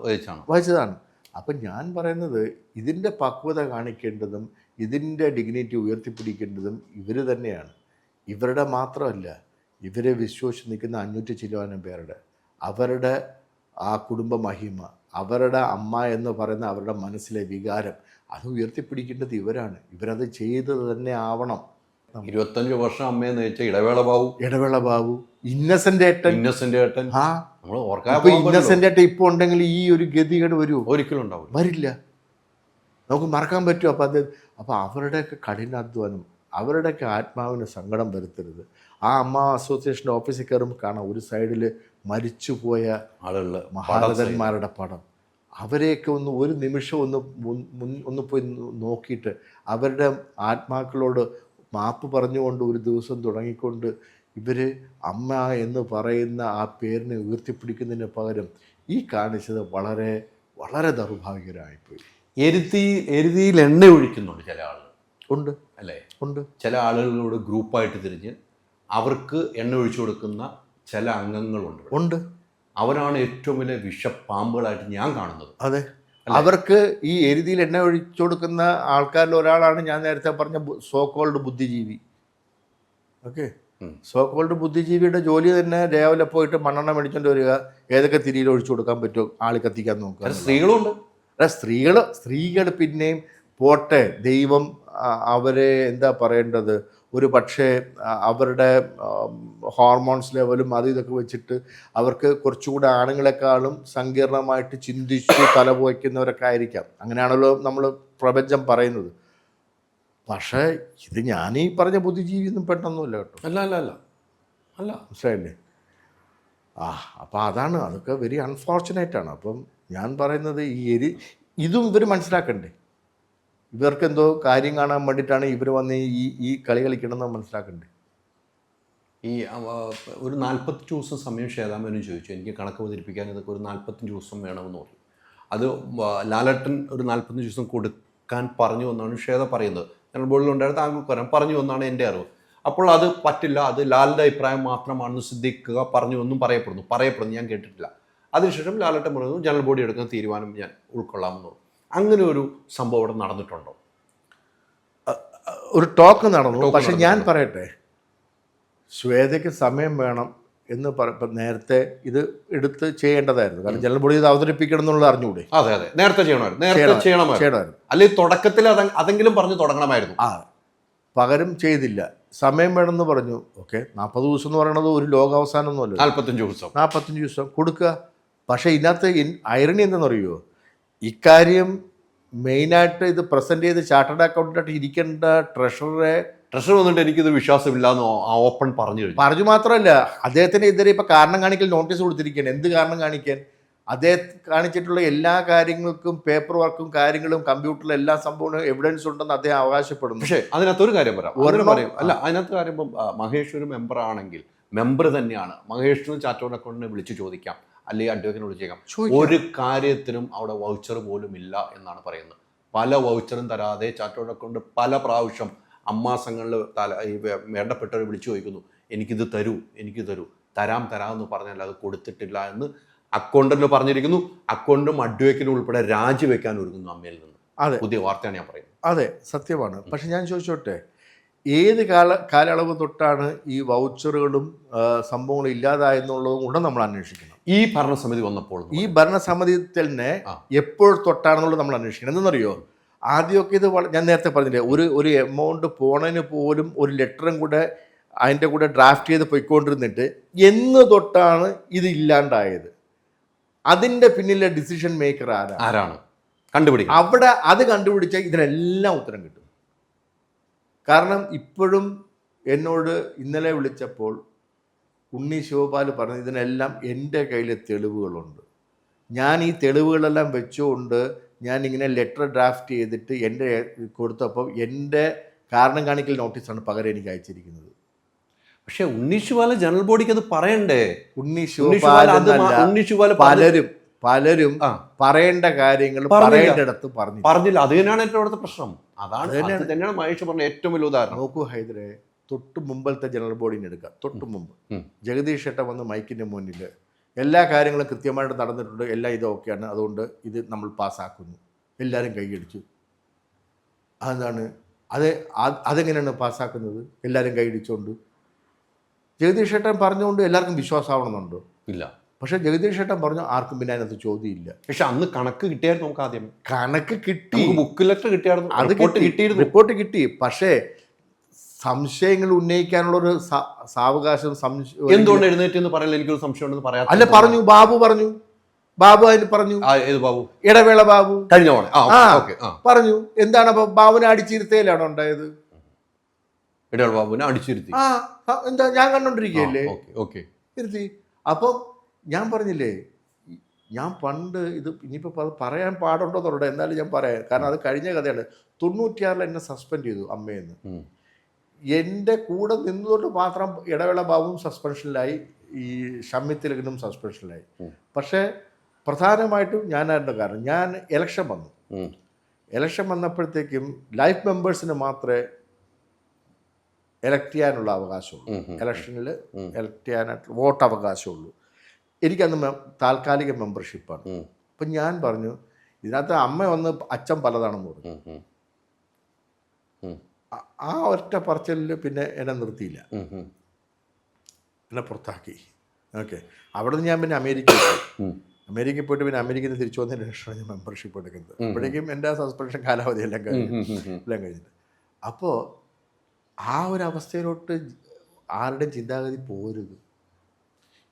വഹിച്ചതാണ്. അപ്പം ഞാൻ പറയുന്നത് ഇതിൻ്റെ പക്വത കാണിക്കേണ്ടതും ഇതിൻ്റെ ഡിഗ്നിറ്റി ഉയർത്തിപ്പിടിക്കേണ്ടതും ഇവർ തന്നെയാണ്. ഇവരുടെ മാത്രമല്ല, ഇവരെ വിശ്വസിച്ച് നിൽക്കുന്ന 500 ചില്ലുവാനം പേരുടെ, അവരുടെ ആ കുടുംബ മഹിമ, അവരുടെ അമ്മ എന്ന് പറയുന്ന അവരുടെ മനസ്സിലെ വികാരം, അത് ഉയർത്തിപ്പിടിക്കേണ്ടത് ഇവരാണ്. ഇവരത് ചെയ്തത് തന്നെ ആവണം. 25 വർഷം അമ്മയെ നയിച്ച ഇടവേള ബാബു, ഇന്നസെന്റ് ഏട്ടൻ. ഇന്നസെന്റ് ഏട്ടൻ ഇപ്പോൾ ഉണ്ടെങ്കിൽ ഈ ഒരു ഗതികേട് വരുമോ? ഒരിക്കലും വരില്ല. നമുക്ക് മറക്കാൻ പറ്റുമോ? അപ്പോൾ അവരുടെയൊക്കെ കഠിനാധ്വാനം, അവരുടെയൊക്കെ ആത്മാവിന് സങ്കടം വരുത്തരുത്. ആ അമ്മ അസോസിയേഷൻ്റെ ഓഫീസിൽ കയറുമ്പോൾ കാണാം ഒരു സൈഡിൽ മരിച്ചുപോയ ആളുകൾ, മഹാരഥന്മാരുടെ പടം. അവരെയൊക്കെ ഒരു നിമിഷം ഒന്ന് പോയി നോക്കിയിട്ട് അവരുടെ ആത്മാക്കളോട് മാപ്പ് പറഞ്ഞുകൊണ്ട് ഒരു ദിവസം തുടങ്ങിക്കൊണ്ട് ഇവർ അമ്മ എന്ന് പറയുന്ന ആ പേരിനെ ഉയർത്തിപ്പിടിക്കുന്നതിന് പകരം ഈ കാണിച്ചത് വളരെ വളരെ ദൗർഭാഗ്യകരമായിപ്പോയി. എരുതിയിൽ എണ്ണ ഒഴിക്കുന്നുണ്ട് ചില ആളുകൾ. ഉണ്ട് അല്ലേ? ഉണ്ട്. ചില ആളുകളോട് ഗ്രൂപ്പായിട്ട് തിരിഞ്ഞ് അവർക്ക് എണ്ണ ഒഴിച്ചു കൊടുക്കുന്ന ചില അംഗങ്ങളുണ്ട്. അവരാണ് ഏറ്റവും വലിയ വിഷപ്പാമ്പുകളായിട്ട് ഞാൻ കാണുന്നത്. അതെ, അവർക്ക് ഈ എരുതിയിൽ എണ്ണ ഒഴിച്ചു കൊടുക്കുന്ന ആൾക്കാരിൽ ഒരാളാണ് ഞാൻ നേരത്തെ പറഞ്ഞ സോക്കോൾഡ് ബുദ്ധിജീവി. ഓക്കെ, സോക്കോൾഡ് ബുദ്ധിജീവിയുടെ ജോലി തന്നെ രാവിലെ പോയിട്ട് മണ്ണെണ്ണ മേടിച്ചുകൊണ്ട് വരിക, ഏതൊക്കെ തിരിയിൽ ഒഴിച്ചു കൊടുക്കാൻ പറ്റുമോ ആളി കത്തിക്കാൻ നോക്കുക. സ്ത്രീകളുണ്ട്. സ്ത്രീകൾ പിന്നെയും പോട്ടെ, ദൈവം അവരെ എന്താ പറയേണ്ടത്, ഒരു പക്ഷേ അവരുടെ ഹോർമോൺസ് ലെവലും അത് ഇതൊക്കെ വെച്ചിട്ട് അവർക്ക് കുറച്ചുകൂടെ ആണുങ്ങളെക്കാളും സങ്കീർണമായിട്ട് ചിന്തിച്ച് തലപോയ്ക്കുന്നവരൊക്കെ ആയിരിക്കാം. അങ്ങനെയാണല്ലോ നമ്മൾ പ്രപഞ്ചം പറയുന്നത്. പക്ഷേ ഇത് ഞാനീ പറഞ്ഞ ബുദ്ധിജീവിയൊന്നും പെട്ടെന്നൊന്നുമില്ല കേട്ടോ. അല്ല മനസ്സിലായില്ലേ? അപ്പം അതാണ്, അതൊക്കെ വെരി അൺഫോർച്ചുനേറ്റാണ്. അപ്പം ഞാൻ പറയുന്നത് ഇതും ഇവർ മനസ്സിലാക്കണ്ടേ. ഇവർക്ക് എന്തോ കാര്യം കാണാൻ വേണ്ടിയിട്ടാണ് ഇവർ വന്ന് ഈ കളി കളിക്കണമെന്ന് മനസ്സിലാക്കണ്ടേ. ഈ ഒരു 45 ദിവസം സമയം ശ്വേതാമേനോൻ ചോദിച്ചു, എനിക്ക് കണക്ക് അവതരിപ്പിക്കാൻ ഇതൊക്കെ ഒരു 45 ദിവസം വേണമെന്ന് പറഞ്ഞു. അത് ലാലേട്ടൻ ഒരു 45 ദിവസം കൊടുക്കാൻ പറഞ്ഞു എന്നാണ് ശ്വേത പറയുന്നത്. ജനറൽ ബോർഡിലുണ്ടായിരുന്ന താങ്കൾക്ക് പറയാം പറഞ്ഞു എന്നാണ് എൻ്റെ അറിവ്. അപ്പോൾ അത് പറ്റില്ല, അത് ലാലിൻ്റെ അഭിപ്രായം മാത്രമാണെന്ന് സിദ്ദിഖ് പറഞ്ഞു എന്നും പറയപ്പെടുന്നു, ഞാൻ കേട്ടിട്ടില്ല. അതിനുശേഷം ലാലേട്ടൻ പറഞ്ഞു ജനറൽ ബോഡി എടുക്കുന്ന തീരുമാനം ഞാൻ ഉൾക്കൊള്ളാമെന്ന് പറഞ്ഞു. അങ്ങനെ ഒരു സംഭവം ഇവിടെ നടന്നിട്ടുണ്ടോ? ഒരു ടോക്ക് നടന്നു. പക്ഷെ ഞാൻ പറയട്ടെ, ശ്വേതയ്ക്ക് സമയം വേണം എന്ന് നേരത്തെ ഇത് എടുത്ത് ചെയ്യേണ്ടതായിരുന്നു. കാരണം ജനറൽ ബോഡി ഇത് അവതരിപ്പിക്കണം എന്നുള്ളത് അറിഞ്ഞുകൂടെ? അതെ, നേരത്തെ ചെയ്യണമായിരുന്നു. അല്ലെങ്കിൽ തുടക്കത്തിൽ അതെങ്കിലും പറഞ്ഞു തുടങ്ങണമായിരുന്നു. പകരം ചെയ്തില്ല. സമയം വേണമെന്ന് പറഞ്ഞു. ഓക്കെ, 40 ദിവസം എന്ന് പറയുന്നത് ഒരു ലോകാവസാനമൊന്നുമല്ല. 45 ദിവസം കൊടുക്കുക. പക്ഷേ ഇതിനകത്ത് ഐറണി എന്താണെന്നറിയുമോ? ഇക്കാര്യം മെയിനായിട്ട് ഇത് പ്രസൻറ്റ് ചെയ്ത് ചാർട്ടേഡ് അക്കൗണ്ടൻ്റായിട്ട് ഇരിക്കേണ്ട ട്രഷറർ വന്നിട്ട് എനിക്കിത് വിശ്വാസമില്ല എന്ന് ഓപ്പൺ പറഞ്ഞു മാത്രമല്ല, അദ്ദേഹത്തിനെതിരെ ഇപ്പോൾ കാരണം കാണിക്കൽ നോട്ടീസ് കൊടുത്തിരിക്കുകയാണ്. എന്ത് കാരണം കാണിക്കാൻ? അദ്ദേഹം കാണിച്ചിട്ടുള്ള എല്ലാ കാര്യങ്ങൾക്കും പേപ്പർ വർക്കും കാര്യങ്ങളും കമ്പ്യൂട്ടറിൽ എല്ലാ സംഭവവും എവിഡൻസ് ഉണ്ടെന്ന് അദ്ദേഹം അവകാശപ്പെടുന്നു. പക്ഷേ അതിനകത്തൊരു കാര്യം പറയാം. അതിനകത്ത് കാര്യം മഹേഷ് ഒരു മെമ്പർ ആണെങ്കിൽ മെമ്പർ തന്നെയാണ്. മഹേഷിനും ചാർട്ടേഡ് അക്കൗണ്ടിനെ വിളിച്ച് ചോദിക്കാം, അല്ലെങ്കിൽ അഡ്വക്കേറ്റിനെ വിളിച്ചേക്കാം. ഒരു കാര്യത്തിനും അവിടെ വൗച്ചർ പോലും ഇല്ല എന്നാണ് പറയുന്നത്. പല വൗച്ചറും തരാതെ ചാർട്ടേഡ് അക്കൗണ്ട് പല പ്രാവശ്യം അമ്മാസങ്ങളിൽ വേണ്ടപ്പെട്ടവർ വിളിച്ചു ചോദിക്കുന്നു, എനിക്കിത് തരൂ, തരാമെന്ന് പറഞ്ഞാൽ അത് കൊടുത്തിട്ടില്ല എന്ന് അക്കൗണ്ടന്റ് പറഞ്ഞിരിക്കുന്നു. അക്കൗണ്ടും അഡ്വക്കേറ്റും ഉൾപ്പെടെ രാജിവെക്കാൻ ഒരുങ്ങുന്നു അമ്മയിൽ നിന്ന്. അതെ, പുതിയ വാർത്തയാണ് ഞാൻ പറയുന്നത്. അതെ, സത്യമാണ്. പക്ഷെ ഞാൻ ചോദിച്ചോട്ടെ, ഏത് കാലയളവ് തൊട്ടാണ് ഈ വൗച്ചറുകളും സംഭവങ്ങളും ഇല്ലാതായെന്നുള്ളതും കൂടെ നമ്മൾ അന്വേഷിക്കണം. ഈ ഭരണസമിതി വന്നപ്പോൾ ഈ ഭരണസമിതി തന്നെ എപ്പോൾ തൊട്ടാണെന്നുള്ളത് നമ്മൾ അന്വേഷിക്കണം. എന്തെന്നറിയോ? ആദ്യമൊക്കെ ഇത് ഞാൻ നേരത്തെ പറഞ്ഞില്ലേ, ഒരു എമൗണ്ട് പോണതിന് പോലും ഒരു ലെറ്ററും കൂടെ അതിൻ്റെ കൂടെ ഡ്രാഫ്റ്റ് ചെയ്ത് പോയിക്കൊണ്ടിരുന്നിട്ട് എന്ന് തൊട്ടാണ് ഇത് ഇല്ലാണ്ടായത്? അതിൻ്റെ പിന്നിലെ ഡിസിഷൻ മേക്കർ ആരാണ് കണ്ടുപിടിക്കുക. അവിടെ അത് കണ്ടുപിടിച്ചാൽ ഇതിനെല്ലാം ഉത്തരം കിട്ടും. കാരണം ഇപ്പോഴും എന്നോട് ഇന്നലെ വിളിച്ചപ്പോൾ ഉണ്ണി ശിവപാൽ പറഞ്ഞു, ഇതിനെല്ലാം എൻ്റെ കയ്യിൽ തെളിവുകളുണ്ട്. ഞാൻ ഈ തെളിവുകളെല്ലാം വെച്ചുകൊണ്ട് ഞാനിങ്ങനെ ലെറ്റർ ഡ്രാഫ്റ്റ് ചെയ്തിട്ട് എൻ്റെ കൊടുത്തപ്പോൾ എൻ്റെ കാരണം കാണിക്കൽ നോട്ടീസാണ് പകരം എനിക്ക് അയച്ചിരിക്കുന്നത്. പക്ഷെ ഉണ്ണി ശിവപാൽ ജനറൽ ബോഡിക്ക് അത് പറയണ്ടേ? ഉണ്ണി ശിവപാൽ പലരും പറയേണ്ട കാര്യങ്ങൾ പറയേണ്ടിടത്ത് പറഞ്ഞില്ല. അത് തന്നെയാണ് ഏറ്റവും അടുത്ത പ്രശ്നം. തന്നെയാണ് മഹേഷ് പറഞ്ഞ ഏറ്റവും വലിയ ഉദാഹരണം. നോക്കൂ ഹൈദരെ, തൊട്ട് മുമ്പത്തെ ജനറൽ ബോഡിനെ എടുക്കുക. തൊട്ട് മുമ്പ് ജഗദീഷ് ഏട്ടൻ വന്ന് മൈക്കിൻ്റെ മുന്നിൽ എല്ലാ കാര്യങ്ങളും കൃത്യമായിട്ട് നടന്നിട്ടുണ്ട്, എല്ലാം ഇത് ഓക്കെയാണ്, അതുകൊണ്ട് ഇത് നമ്മൾ പാസ്സാക്കുന്നു, എല്ലാവരും കൈയടിച്ചു. അതാണ് അതെങ്ങനെയാണ് പാസ്സാക്കുന്നത്? എല്ലാവരും കൈയടിച്ചുകൊണ്ട് ജഗദീഷ് ഏട്ടൻ പറഞ്ഞുകൊണ്ട് എല്ലാവർക്കും വിശ്വാസമാവണമെന്നുണ്ടോ? ഇല്ല. പക്ഷേ ജഗദീഷ് ഏട്ടൻ പറഞ്ഞു, ആർക്കും പിന്നെ അതിനകത്ത് ചോദ്യമില്ല. പക്ഷെ അന്ന് കണക്ക് കിട്ടിയായിരുന്നു. നമുക്ക് ആദ്യം കണക്ക് കിട്ടി, ബുക്ക് ലെറ്റർ കിട്ടിയായിരുന്നു, അത് റിപ്പോർട്ട് കിട്ടി. പക്ഷേ സംശയങ്ങൾ ഉന്നയിക്കാനുള്ളൊരു സാവകാശം എന്തുകൊണ്ട് എഴുന്നേറ്റ് എന്ന് പറയാൻ എനിക്കൊരു സംശയം ഉണ്ടെന്ന് പറയാം. അല്ല, ബാബു അതിന് പറഞ്ഞു. ഏത് ബാബു? ഇടവേള ബാബു കഴിഞ്ഞ പറഞ്ഞു. എന്താണ് അപ്പൊ ബാബുവിനെ അടിച്ചിരുത്തയിലാണോ ഉണ്ടായത്? ഇടവേള ബാബുവിനെ അടിച്ചിരുത്തി. എന്താ, ഞാൻ കണ്ടോണ്ടിരിക്കുകയല്ലേ, ഇരുത്തി. അപ്പം ഞാൻ പറഞ്ഞില്ലേ, ഞാൻ പണ്ട് ഇത് ഇനിയിപ്പോൾ പറയാൻ പാടുണ്ടോ എന്നുള്ളത്, എന്നാലും ഞാൻ പറയാം. കാരണം അത് കഴിഞ്ഞ കഥയാണ്. 96 എന്നെ സസ്പെൻഡ് ചെയ്തു അമ്മയെന്ന്. എൻ്റെ കൂടെ നിന്നുകൊണ്ട് മാത്രം ഇടവേള ബാബുവും സസ്പെൻഷനിലായി, ഈ ഷമ്മിത്തിലും സസ്പെൻഷനിലായി. പക്ഷേ പ്രധാനമായിട്ടും ഞാനായിരുന്നു കാരണം. ഞാൻ ഇലക്ഷൻ വന്നു. ഇലക്ഷൻ വന്നപ്പോഴത്തേക്കും ലൈഫ് മെമ്പേഴ്സിന് മാത്രമേ എലക്ട് ചെയ്യാനുള്ള അവകാശമുള്ളൂ. ഇലക്ഷനിൽ എലക്ട് ചെയ്യാനായിട്ട് വോട്ട് അവകാശമുള്ളൂ. എനിക്കന്ന് താൽക്കാലിക മെമ്പർഷിപ്പാണ്. അപ്പം ഞാൻ പറഞ്ഞു, ഇതിനകത്ത് അമ്മ വന്ന് അച്ഛൻ പലതാണെന്ന് പറഞ്ഞു. ആ ഒറ്റ പറച്ചിലിൽ പിന്നെ എന്നെ നിർത്തിയില്ല, എന്നെ പുറത്താക്കി. ഓക്കെ, അവിടെ നിന്ന് ഞാൻ പിന്നെ അമേരിക്കയിൽ പോയിട്ട് പിന്നെ അമേരിക്കയിൽ നിന്ന് തിരിച്ചു വന്നതിന് ശേഷമാണ് ഞാൻ മെമ്പർഷിപ്പ് എടുക്കുന്നത്. അപ്പോഴേക്കും എൻ്റെ സസ്പെൻഷൻ കാലാവധി എല്ലാം കഴിഞ്ഞിട്ട്. അപ്പോൾ ആ ഒരവസ്ഥയിലോട്ട് ആരുടെയും ചിന്താഗതി പോരുത്.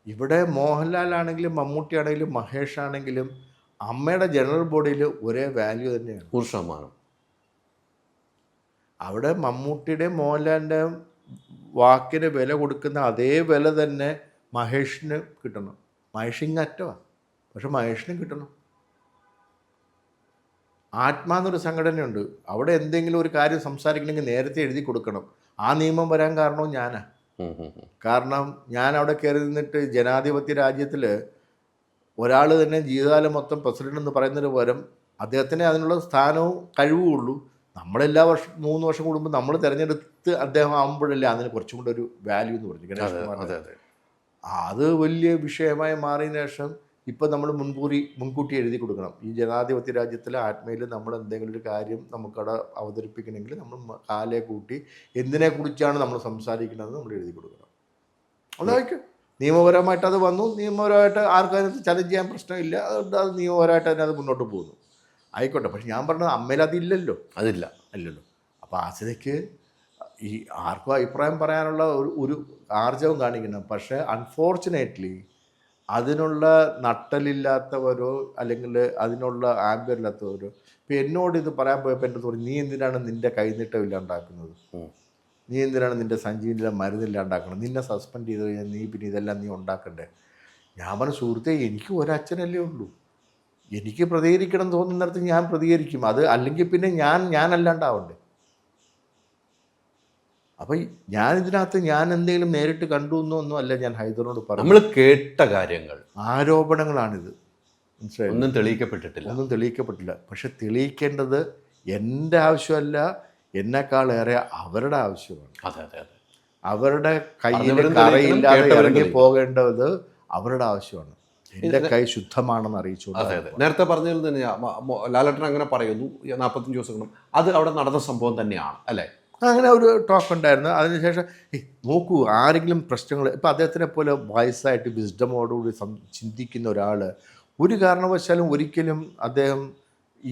ഇവിടെ മോഹൻലാൽ ആണെങ്കിലും മമ്മൂട്ടി ആണെങ്കിലും മഹേഷ് ആണെങ്കിലും അമ്മയുടെ ജനറൽ ബോഡിയിൽ ഒരേ വാല്യൂ തന്നെയാണ്. 100%. അവിടെ മമ്മൂട്ടിയുടെയും മോഹൻലാലിൻ്റെയും വാക്കിന് വില കൊടുക്കുന്ന അതേ വില തന്നെ മഹേഷിന് കിട്ടണം. മഹേഷ് ഇങ്ങറ്റമാണ്, പക്ഷെ മഹേഷിനും കിട്ടണം. ആത്മാന്നൊരു സംഘടനയുണ്ട്. അവിടെ എന്തെങ്കിലും ഒരു കാര്യം സംസാരിക്കണമെങ്കിൽ നേരത്തെ എഴുതി കൊടുക്കണം. ആ നിയമം വരാൻ കാരണവും ഞാനാ. കാരണം ഞാൻ അവിടെ കയറി നിന്നിട്ട് ജനാധിപത്യ രാജ്യത്തിൽ ഒരാൾ തന്നെ ജീവിതകാലം മൊത്തം പ്രസിഡന്റ് എന്ന് പറയുന്നതിന് പകരം അദ്ദേഹത്തിന് അതിനുള്ള സ്ഥാനവും കഴിവും ഉള്ളൂ. നമ്മളെല്ലാ വർഷം 3 വർഷം കൂടുമ്പോൾ നമ്മൾ തിരഞ്ഞെടുത്ത് അദ്ദേഹം ആകുമ്പോഴല്ലേ അതിന് കുറച്ചും കൂടെ ഒരു വാല്യൂ എന്ന് പറഞ്ഞു ഗണേഷ് കുമാർ. അത് വലിയ വിഷയമായി മാറിയതിനു ശേഷം ഇപ്പം നമ്മൾ മുൻകൂട്ടി എഴുതി കൊടുക്കണം. ഈ ജനാധിപത്യ രാജ്യത്തിലെ ആത്മയിൽ നമ്മൾ എന്തെങ്കിലും ഒരു കാര്യം നമുക്കവിടെ അവതരിപ്പിക്കണമെങ്കിൽ നമ്മൾ കാലെ കൂട്ടി എന്തിനെക്കുറിച്ചാണ് നമ്മൾ സംസാരിക്കുന്നത് നമ്മൾ എഴുതി കൊടുക്കണം. അതായിരിക്കും നിയമപരമായിട്ട് അത് വന്നു. നിയമപരമായിട്ട് ആർക്കും അതിനകത്ത് ചലഞ്ച് ചെയ്യാൻ പ്രശ്നമില്ല. അതുകൊണ്ട് അത് നിയമപരമായിട്ട് തന്നെ അത് മുന്നോട്ട് പോകുന്നു. ആയിക്കോട്ടെ. പക്ഷെ ഞാൻ പറഞ്ഞത് അമ്മയിൽ അതില്ലല്ലോ. അല്ലല്ലോ. അപ്പോൾ ആ സ്ഥിതിക്ക് ഈ ആർക്കും അഭിപ്രായം പറയാനുള്ള ഒരു ആർജവം കാണിക്കണം. പക്ഷേ അൺഫോർച്ചുനേറ്റ്ലി അതിനുള്ള നട്ടലില്ലാത്തവരോ അല്ലെങ്കിൽ അതിനുള്ള ആംബിയറില്ലാത്തവരോ ഇപ്പം എന്നോട് ഇത് പറയാൻ പോയപ്പോൾ എൻ്റെ തോന്നി, നീ എന്തിനാണ് നിൻ്റെ കൈനീട്ടം ഇല്ലാണ്ടാക്കുന്നത്? നീ എന്തിനാണ് നിൻ്റെ സഞ്ജീവിൻ്റെ മരുന്നില്ലാണ്ടാക്കണം? നിന്നെ സസ്പെൻഡ് ചെയ്ത് കഴിഞ്ഞാൽ നീ പിന്നെ ഇതെല്ലാം നീ ഉണ്ടാക്കണ്ടേ? ഞാൻ പറഞ്ഞ സുഹൃത്തെ, എനിക്ക് ഒരച്ഛനല്ലേ ഉള്ളൂ. എനിക്ക് പ്രതികരിക്കണം തോന്നുന്നിടത്ത് ഞാൻ പ്രതികരിക്കും. അത് അല്ലെങ്കിൽ പിന്നെ ഞാനല്ലാണ്ടാവണ്ടേ? അപ്പം ഇതിനകത്ത് ഞാൻ എന്തെങ്കിലും നേരിട്ട് കണ്ടു എന്നൊന്നും അല്ല ഞാൻ ഹൈദറിനോട് പറഞ്ഞു. നമ്മൾ കേട്ട കാര്യങ്ങൾ, ആരോപണങ്ങളാണിത്. മനസ്സിലായി? ഒന്നും തെളിയിക്കപ്പെട്ടിട്ടില്ല. പക്ഷെ തെളിയിക്കേണ്ടത് എൻ്റെ ആവശ്യമല്ല, എന്നെക്കാളേറെ അവരുടെ ആവശ്യമാണ്. അവരുടെ കയ്യിൽ കറയില്ലാതെ ഇറങ്ങി പോകേണ്ടത് അവരുടെ ആവശ്യമാണ്. എൻ്റെ കൈ ശുദ്ധമാണെന്ന് അറിയിച്ചു. നേരത്തെ പറഞ്ഞതിൽ തന്നെ ലാലേട്ടൻ അങ്ങനെ പറയുന്നു 45 ദിവസം അത് അവിടെ നടന്ന സംഭവം തന്നെയാണ് അല്ലേ? അങ്ങനെ ഒരു ടോക്ക് ഉണ്ടായിരുന്നു. അതിനുശേഷം നോക്കൂ, ആരെങ്കിലും പ്രശ്നങ്ങൾ ഇപ്പം അദ്ദേഹത്തിനെ പോലെ വയസ്സായിട്ട് വിസ്ഡമോടുകൂടി ചിന്തിക്കുന്ന ഒരാൾ ഒരു കാരണവശാലും ഒരിക്കലും അദ്ദേഹം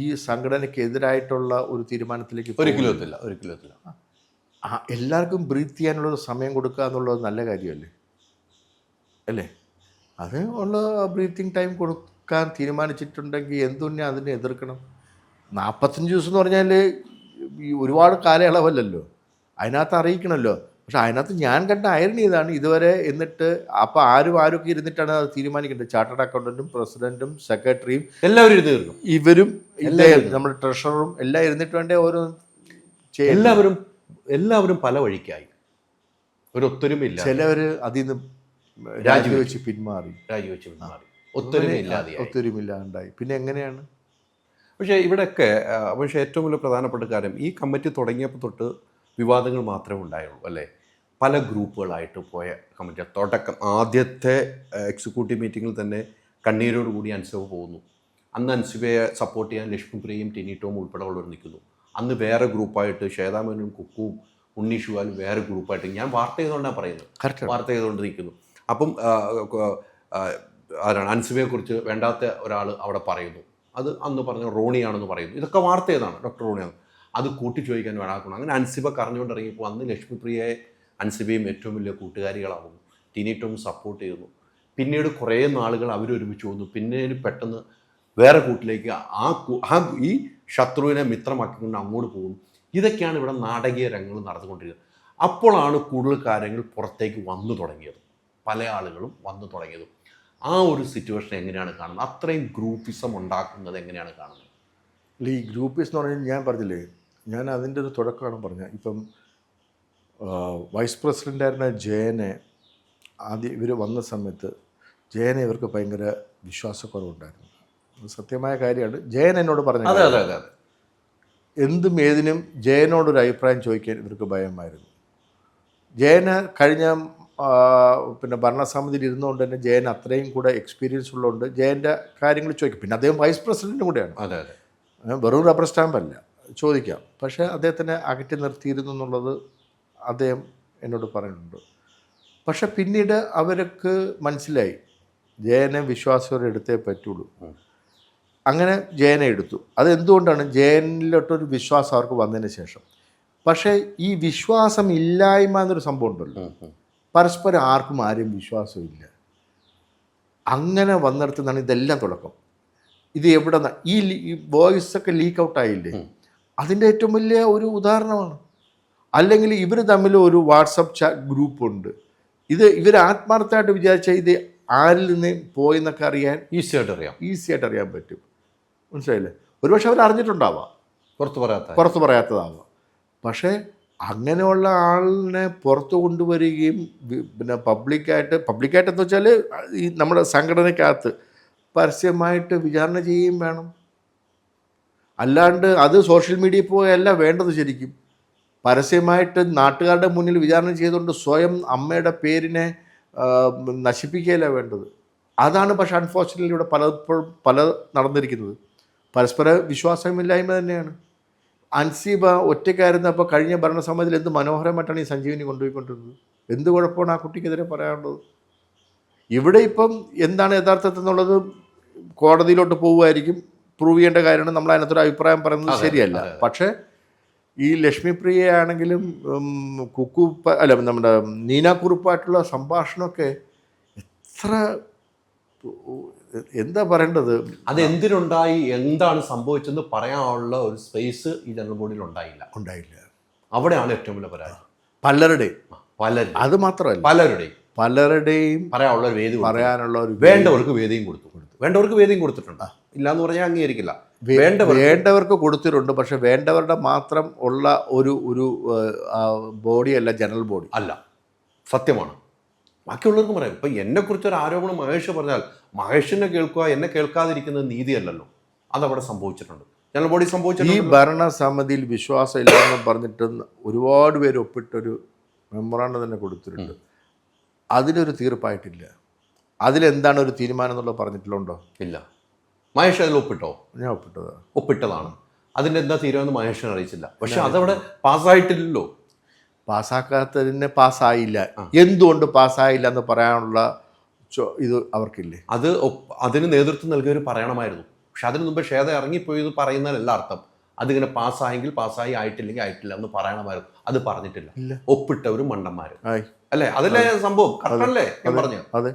ഈ സംഘടനയ്ക്കെതിരായിട്ടുള്ള ഒരു തീരുമാനത്തിലേക്ക് ഒരിക്കലും എത്തില്ല. എല്ലാവർക്കും ബ്രീത്ത് ചെയ്യാനുള്ള സമയം കൊടുക്കുക എന്നുള്ളത് നല്ല കാര്യമല്ലേ? അല്ലേ? അത് ഉള്ള ബ്രീത്തിങ് ടൈം കൊടുക്കാൻ തീരുമാനിച്ചിട്ടുണ്ടെങ്കിൽ എന്തുതന്നെ അതിനെ എതിർക്കണം. 45 ദിവസം എന്ന് പറഞ്ഞാൽ ഈ ഒരുപാട് കാലയളവല്ലല്ലോ. അതിനകത്ത് അറിയിക്കണമല്ലോ. പക്ഷെ അതിനകത്ത് ഞാൻ കണ്ട ഐറണി ഇതാണ് ഇതുവരെ. എന്നിട്ട് അപ്പോൾ ആരൊക്കെ ഇരുന്നിട്ടാണ് അത് തീരുമാനിക്കേണ്ടത്? ചാർട്ടേഡ് അക്കൗണ്ടൻറ്റും പ്രസിഡൻറ്റും സെക്രട്ടറിയും എല്ലാവരും ഇരുന്ന് തീർന്നു. ഇവരും നമ്മുടെ ട്രഷററും എല്ലാം ഇരുന്നിട്ട് വേണ്ടേ ഓരോ ചെയ്യാൻ. എല്ലാവരും പല വഴിക്കായി, ഒരു ഒത്തൊരുമയില്ല. ചിലവർ അതിൽ നിന്ന് രാജിവെച്ച് പിന്മാറി. ഒത്തൊരുമില്ലാണ്ടായി. പിന്നെ എങ്ങനെയാണ്? പക്ഷേ ഇവിടെയൊക്കെ ഏറ്റവും വലിയ പ്രധാനപ്പെട്ട കാര്യം, ഈ കമ്മിറ്റി തുടങ്ങിയപ്പോൾ തൊട്ട് വിവാദങ്ങൾ മാത്രമേ ഉണ്ടായുള്ളൂ അല്ലേ? പല ഗ്രൂപ്പുകളായിട്ട് പോയ കമ്മിറ്റി. തുടക്കം ആദ്യത്തെ എക്സിക്യൂട്ടീവ് മീറ്റിങ്ങിൽ തന്നെ കണ്ണീരോടുകൂടി അൻസിബ പോകുന്നു. അന്ന് അൻസിബയെ സപ്പോർട്ട് ചെയ്യാൻ ലക്ഷ്മിപ്രിയയും ടിനി ടോം ഉൾപ്പെടെയുള്ളവർ നിൽക്കുന്നു. അന്ന് വേറെ ഗ്രൂപ്പായിട്ട് ശ്വേതാമേനും കുക്കും ഉണ്ണി ഷുവാലും വേറെ ഗ്രൂപ്പായിട്ട്, ഞാൻ വാർത്ത ചെയ്തുകൊണ്ടാണ് പറയുന്നത്, വാർത്ത ചെയ്തുകൊണ്ട് നിൽക്കുന്നു. അപ്പം ആരാണ് അൻസിബയെക്കുറിച്ച് വേണ്ടാത്ത ഒരാൾ അവിടെ പറയുന്നു. അത് അന്ന് പറഞ്ഞ റോണിയാണെന്ന് പറയുന്നു. ഇതൊക്കെ വാർത്ത ചെയ്താണ്, ഡോക്ടർ റോണിയാണ്. അത് കൂട്ടി ചോദിക്കാൻ വേണാക്കണം. അങ്ങനെ അൻസിബ കറഞ്ഞുകൊണ്ട് ഇറങ്ങിയപ്പോൾ അന്ന് ലക്ഷ്മിപ്രിയയെ അൻസിബയും ഏറ്റവും വലിയ കൂട്ടുകാരികളാവുന്നു. ടിനി ടോം സപ്പോർട്ട് ചെയ്യുന്നു. പിന്നീട് കുറേ നാളുകൾ അവരൊരുമിച്ച് പോകുന്നു. പിന്നീട് പെട്ടെന്ന് വേറെ കൂട്ടിലേക്ക് ഈ ശത്രുവിനെ മിത്രമാക്കിക്കൊണ്ട് അങ്ങോട്ട് പോകുന്നു. ഇതൊക്കെയാണ് ഇവിടെ നാടകീയ രംഗങ്ങൾ നടന്നുകൊണ്ടിരിക്കുന്നത്. അപ്പോഴാണ് കൂടുതൽ കാര്യങ്ങൾ പുറത്തേക്ക് വന്നു തുടങ്ങിയത്, പല ആളുകളും വന്നു തുടങ്ങിയത്. ആ ഒരു സിറ്റുവേഷൻ എങ്ങനെയാണ് കാണുന്നത്? അത്രയും ഗ്രൂപ്പിസം ഉണ്ടാക്കുന്നത് എങ്ങനെയാണ് കാണുന്നത്? ഈ ഗ്രൂപ്പിസം എന്ന് പറഞ്ഞാൽ ഞാൻ പറഞ്ഞില്ലേ, ഞാൻ അതിൻ്റെ ഒരു തുടക്കമാണ് പറഞ്ഞത്. ഇപ്പം വൈസ് പ്രസിഡൻ്റായിരുന്ന ജയനെ ആദ്യം ഇവർ വന്ന സമയത്ത് ജയനെ ഇവർക്ക് ഭയങ്കര വിശ്വാസക്കുറവുണ്ടായിരുന്നു. സത്യമായ കാര്യമാണ്. ജയൻ എന്നോട് പറഞ്ഞത് എന്തും ഏതിനും ജയനോടൊരു അഭിപ്രായം ചോദിക്കാൻ ഇവർക്ക് ഭയമായിരുന്നു. ജയന് കഴിഞ്ഞ ഭരണസമിതിയിൽ ഇരുന്നുകൊണ്ട് തന്നെ ജയൻ അത്രയും കൂടെ എക്സ്പീരിയൻസ് ഉള്ളതുകൊണ്ട് ജയൻ്റെ കാര്യങ്ങൾ ചോദിക്കും. പിന്നെ അദ്ദേഹം വൈസ് പ്രസിഡൻറ്റും കൂടെയാണ്. വെറും റബ്ബർ സ്റ്റാമ്പല്ല, ചോദിക്കാം. പക്ഷേ അദ്ദേഹത്തിനെ അകറ്റി നിർത്തിയിരുന്നു എന്നുള്ളത് അദ്ദേഹം എന്നോട് പറയുന്നുണ്ട്. പക്ഷെ പിന്നീട് അവർക്ക് മനസ്സിലായി ജയനെ വിശ്വാസത്തോടെ എടുത്തേ പറ്റുള്ളൂ. അങ്ങനെ ജയനെ എടുത്തു. അതെന്തുകൊണ്ടാണ്? ജയനിലോട്ടൊരു വിശ്വാസം അവർക്ക് വന്നതിന് ശേഷം. പക്ഷേ ഈ വിശ്വാസം ഇല്ലായ്മ എന്നൊരു സംഭവം ഉണ്ടല്ലോ, പരസ്പരം ആരെയും വിശ്വാസമില്ല. അങ്ങനെ വന്നിടത്തു നിന്നാണ് ഇതെല്ലാം തുടക്കം. ഇത് എവിടെ നിന്നാണ് ഈ വോയിസൊക്കെ ലീക്ക് ഔട്ടായില്ലേ? അതിൻ്റെ ഏറ്റവും വലിയ ഒരു ഉദാഹരണമാണ്. അല്ലെങ്കിൽ ഇവർ തമ്മിൽ ഒരു വാട്സപ്പ് ഗ്രൂപ്പുണ്ട്. ഇവർ ആത്മാർത്ഥമായിട്ട് വിചാരിച്ചാൽ ഇത് ആരിൽ നിന്ന് പോയെന്നൊക്കെ അറിയാൻ ഈസി ആയിട്ട് അറിയാൻ പറ്റും. മനസ്സിലായില്ലേ? ഒരുപക്ഷെ അവർ അറിഞ്ഞിട്ടുണ്ടാവാം, പുറത്ത് പറയാത്തതാവാം. പക്ഷേ അങ്ങനെയുള്ള ആളിനെ പുറത്ത് കൊണ്ടുവരികയും പിന്നെ പബ്ലിക്കായിട്ട് എന്ന് വെച്ചാൽ ഈ നമ്മുടെ സംഘടനയ്ക്കകത്ത് പരസ്യമായിട്ട് വിചാരണ ചെയ്യുകയും വേണം. അല്ലാണ്ട് അത് സോഷ്യൽ മീഡിയയിൽ പോയല്ല വേണ്ടത്. ശരിക്കും പരസ്യമായിട്ട് നാട്ടുകാരുടെ മുന്നിൽ വിചാരണ ചെയ്തുകൊണ്ട് സ്വയം അമ്മയുടെ പേരിനെ നശിപ്പിക്കുകയല്ല വേണ്ടത്. അതാണ് പക്ഷേ അൺഫോർച്യുനേറ്റ്ലി ഇവിടെ പല നടന്നിരിക്കുന്നത്. പരസ്പര വിശ്വാസമില്ലായ്മ തന്നെയാണ്. അൻസീബ ഒറ്റയ്ക്കായിരുന്നപ്പോൾ കഴിഞ്ഞ ഭരണസമിതിയിൽ എന്ത് മനോഹരമായിട്ടാണ് ഈ സഞ്ജീവിനി കൊണ്ടുപോയിക്കൊണ്ടിരുന്നത്. എന്ത് കുഴപ്പമാണ് ആ കുട്ടിക്കെതിരെ പറയാനുള്ളത്? ഇവിടെ ഇപ്പം എന്താണ് യഥാർത്ഥത്തിൽ എന്നുള്ളത് കോടതിയിലോട്ട് പോവുമായിരിക്കും, പ്രൂവ് ചെയ്യേണ്ട കാര്യമാണ്. നമ്മൾ അതിനകത്തൊരു അഭിപ്രായം പറയുന്നത് ശരിയല്ല. പക്ഷേ ഈ ലക്ഷ്മിപ്രിയയാണെങ്കിലും നമ്മുടെ നീനാക്കുറുപ്പായിട്ടുള്ള സംഭാഷണമൊക്കെ എത്ര എന്താ പറയേണ്ടത്, അതെന്തിനുണ്ടായി, എന്താണ് സംഭവിച്ചെന്ന് പറയാനുള്ള ഒരു സ്പേസ് ഈ ജനറൽ ബോഡിയിൽ ഉണ്ടായില്ല. അവിടെയാണ് ഏറ്റവും വലിയ പരാജയം. പലരുടെയും അത് മാത്രമല്ല പലരുടെയും പറയാനുള്ള ഒരു വേണ്ടവർക്ക് വേദിയും കൊടുത്തിട്ടുണ്ട്. ഇല്ലാന്ന് പറഞ്ഞാൽ അംഗീകരിക്കില്ല. വേണ്ടവർക്ക് കൊടുത്തിട്ടുണ്ട്. പക്ഷെ വേണ്ടവരുടെ മാത്രം ഉള്ള ഒരു ബോഡിയല്ല ജനറൽ ബോഡി അല്ല, സത്യമാണ്. ബാക്കിയുള്ളവർക്കും പറയാം. ഇപ്പം എന്നെക്കുറിച്ചൊരു ആരോപണം മഹേഷ് പറഞ്ഞാൽ മഹേഷിനെ കേൾക്കുക, എന്നെ കേൾക്കാതിരിക്കുന്നത് നീതിയല്ലല്ലോ. അതവിടെ സംഭവിച്ചിട്ടുണ്ട്, ജനറൽ ബോഡി സംഭവിച്ചിട്ടുണ്ട്. ഈ ഭരണസമിതിയിൽ വിശ്വാസം ഇല്ലാന്ന് പറഞ്ഞിട്ട് ഒരുപാട് പേര് ഒപ്പിട്ടൊരു മെമ്മോറാണ്ടം തന്നെ കൊടുത്തിട്ടുണ്ട്. അതിലൊരു തീർപ്പായിട്ടില്ല. അതിലെന്താണ് ഒരു തീരുമാനം എന്നുള്ളത് പറഞ്ഞിട്ടുണ്ടോ? ഇല്ല. മഹേഷ് അതിൽ ഒപ്പിട്ടോ? ഞാൻ ഒപ്പിട്ടതാണ്. അതിൻ്റെ എന്താ തീരുമാനം മഹേഷിനെ അറിയിച്ചില്ല. പക്ഷെ അതവിടെ പാസ്സായിട്ടില്ലല്ലോ. പാസ്സാക്കാത്തതിനെ പാസ്സായില്ല. എന്തുകൊണ്ട് പാസ്സായില്ല എന്ന് പറയാനുള്ള ഇത് അവർക്കില്ലേ? അതിന് നേതൃത്വം നൽകിയവർ പറയണമായിരുന്നു. പക്ഷെ അതിന് മുമ്പ് ക്ഷേത ഇറങ്ങിപ്പോയത് പറയുന്നതിനല്ല അർത്ഥം. അതിങ്ങനെ പാസ്സായെങ്കിൽ പാസ്സായി, ആയിട്ടില്ലെങ്കിൽ ആയിട്ടില്ല എന്ന് പറയണമായിരുന്നു. അത് പറഞ്ഞിട്ടില്ല. ഒപ്പിട്ടവരും മണ്ടന്മാരും അല്ലേ? അതല്ലേ സംഭവം? കറക്റ്റല്ലേ ഞാൻ പറഞ്ഞു? അതെ.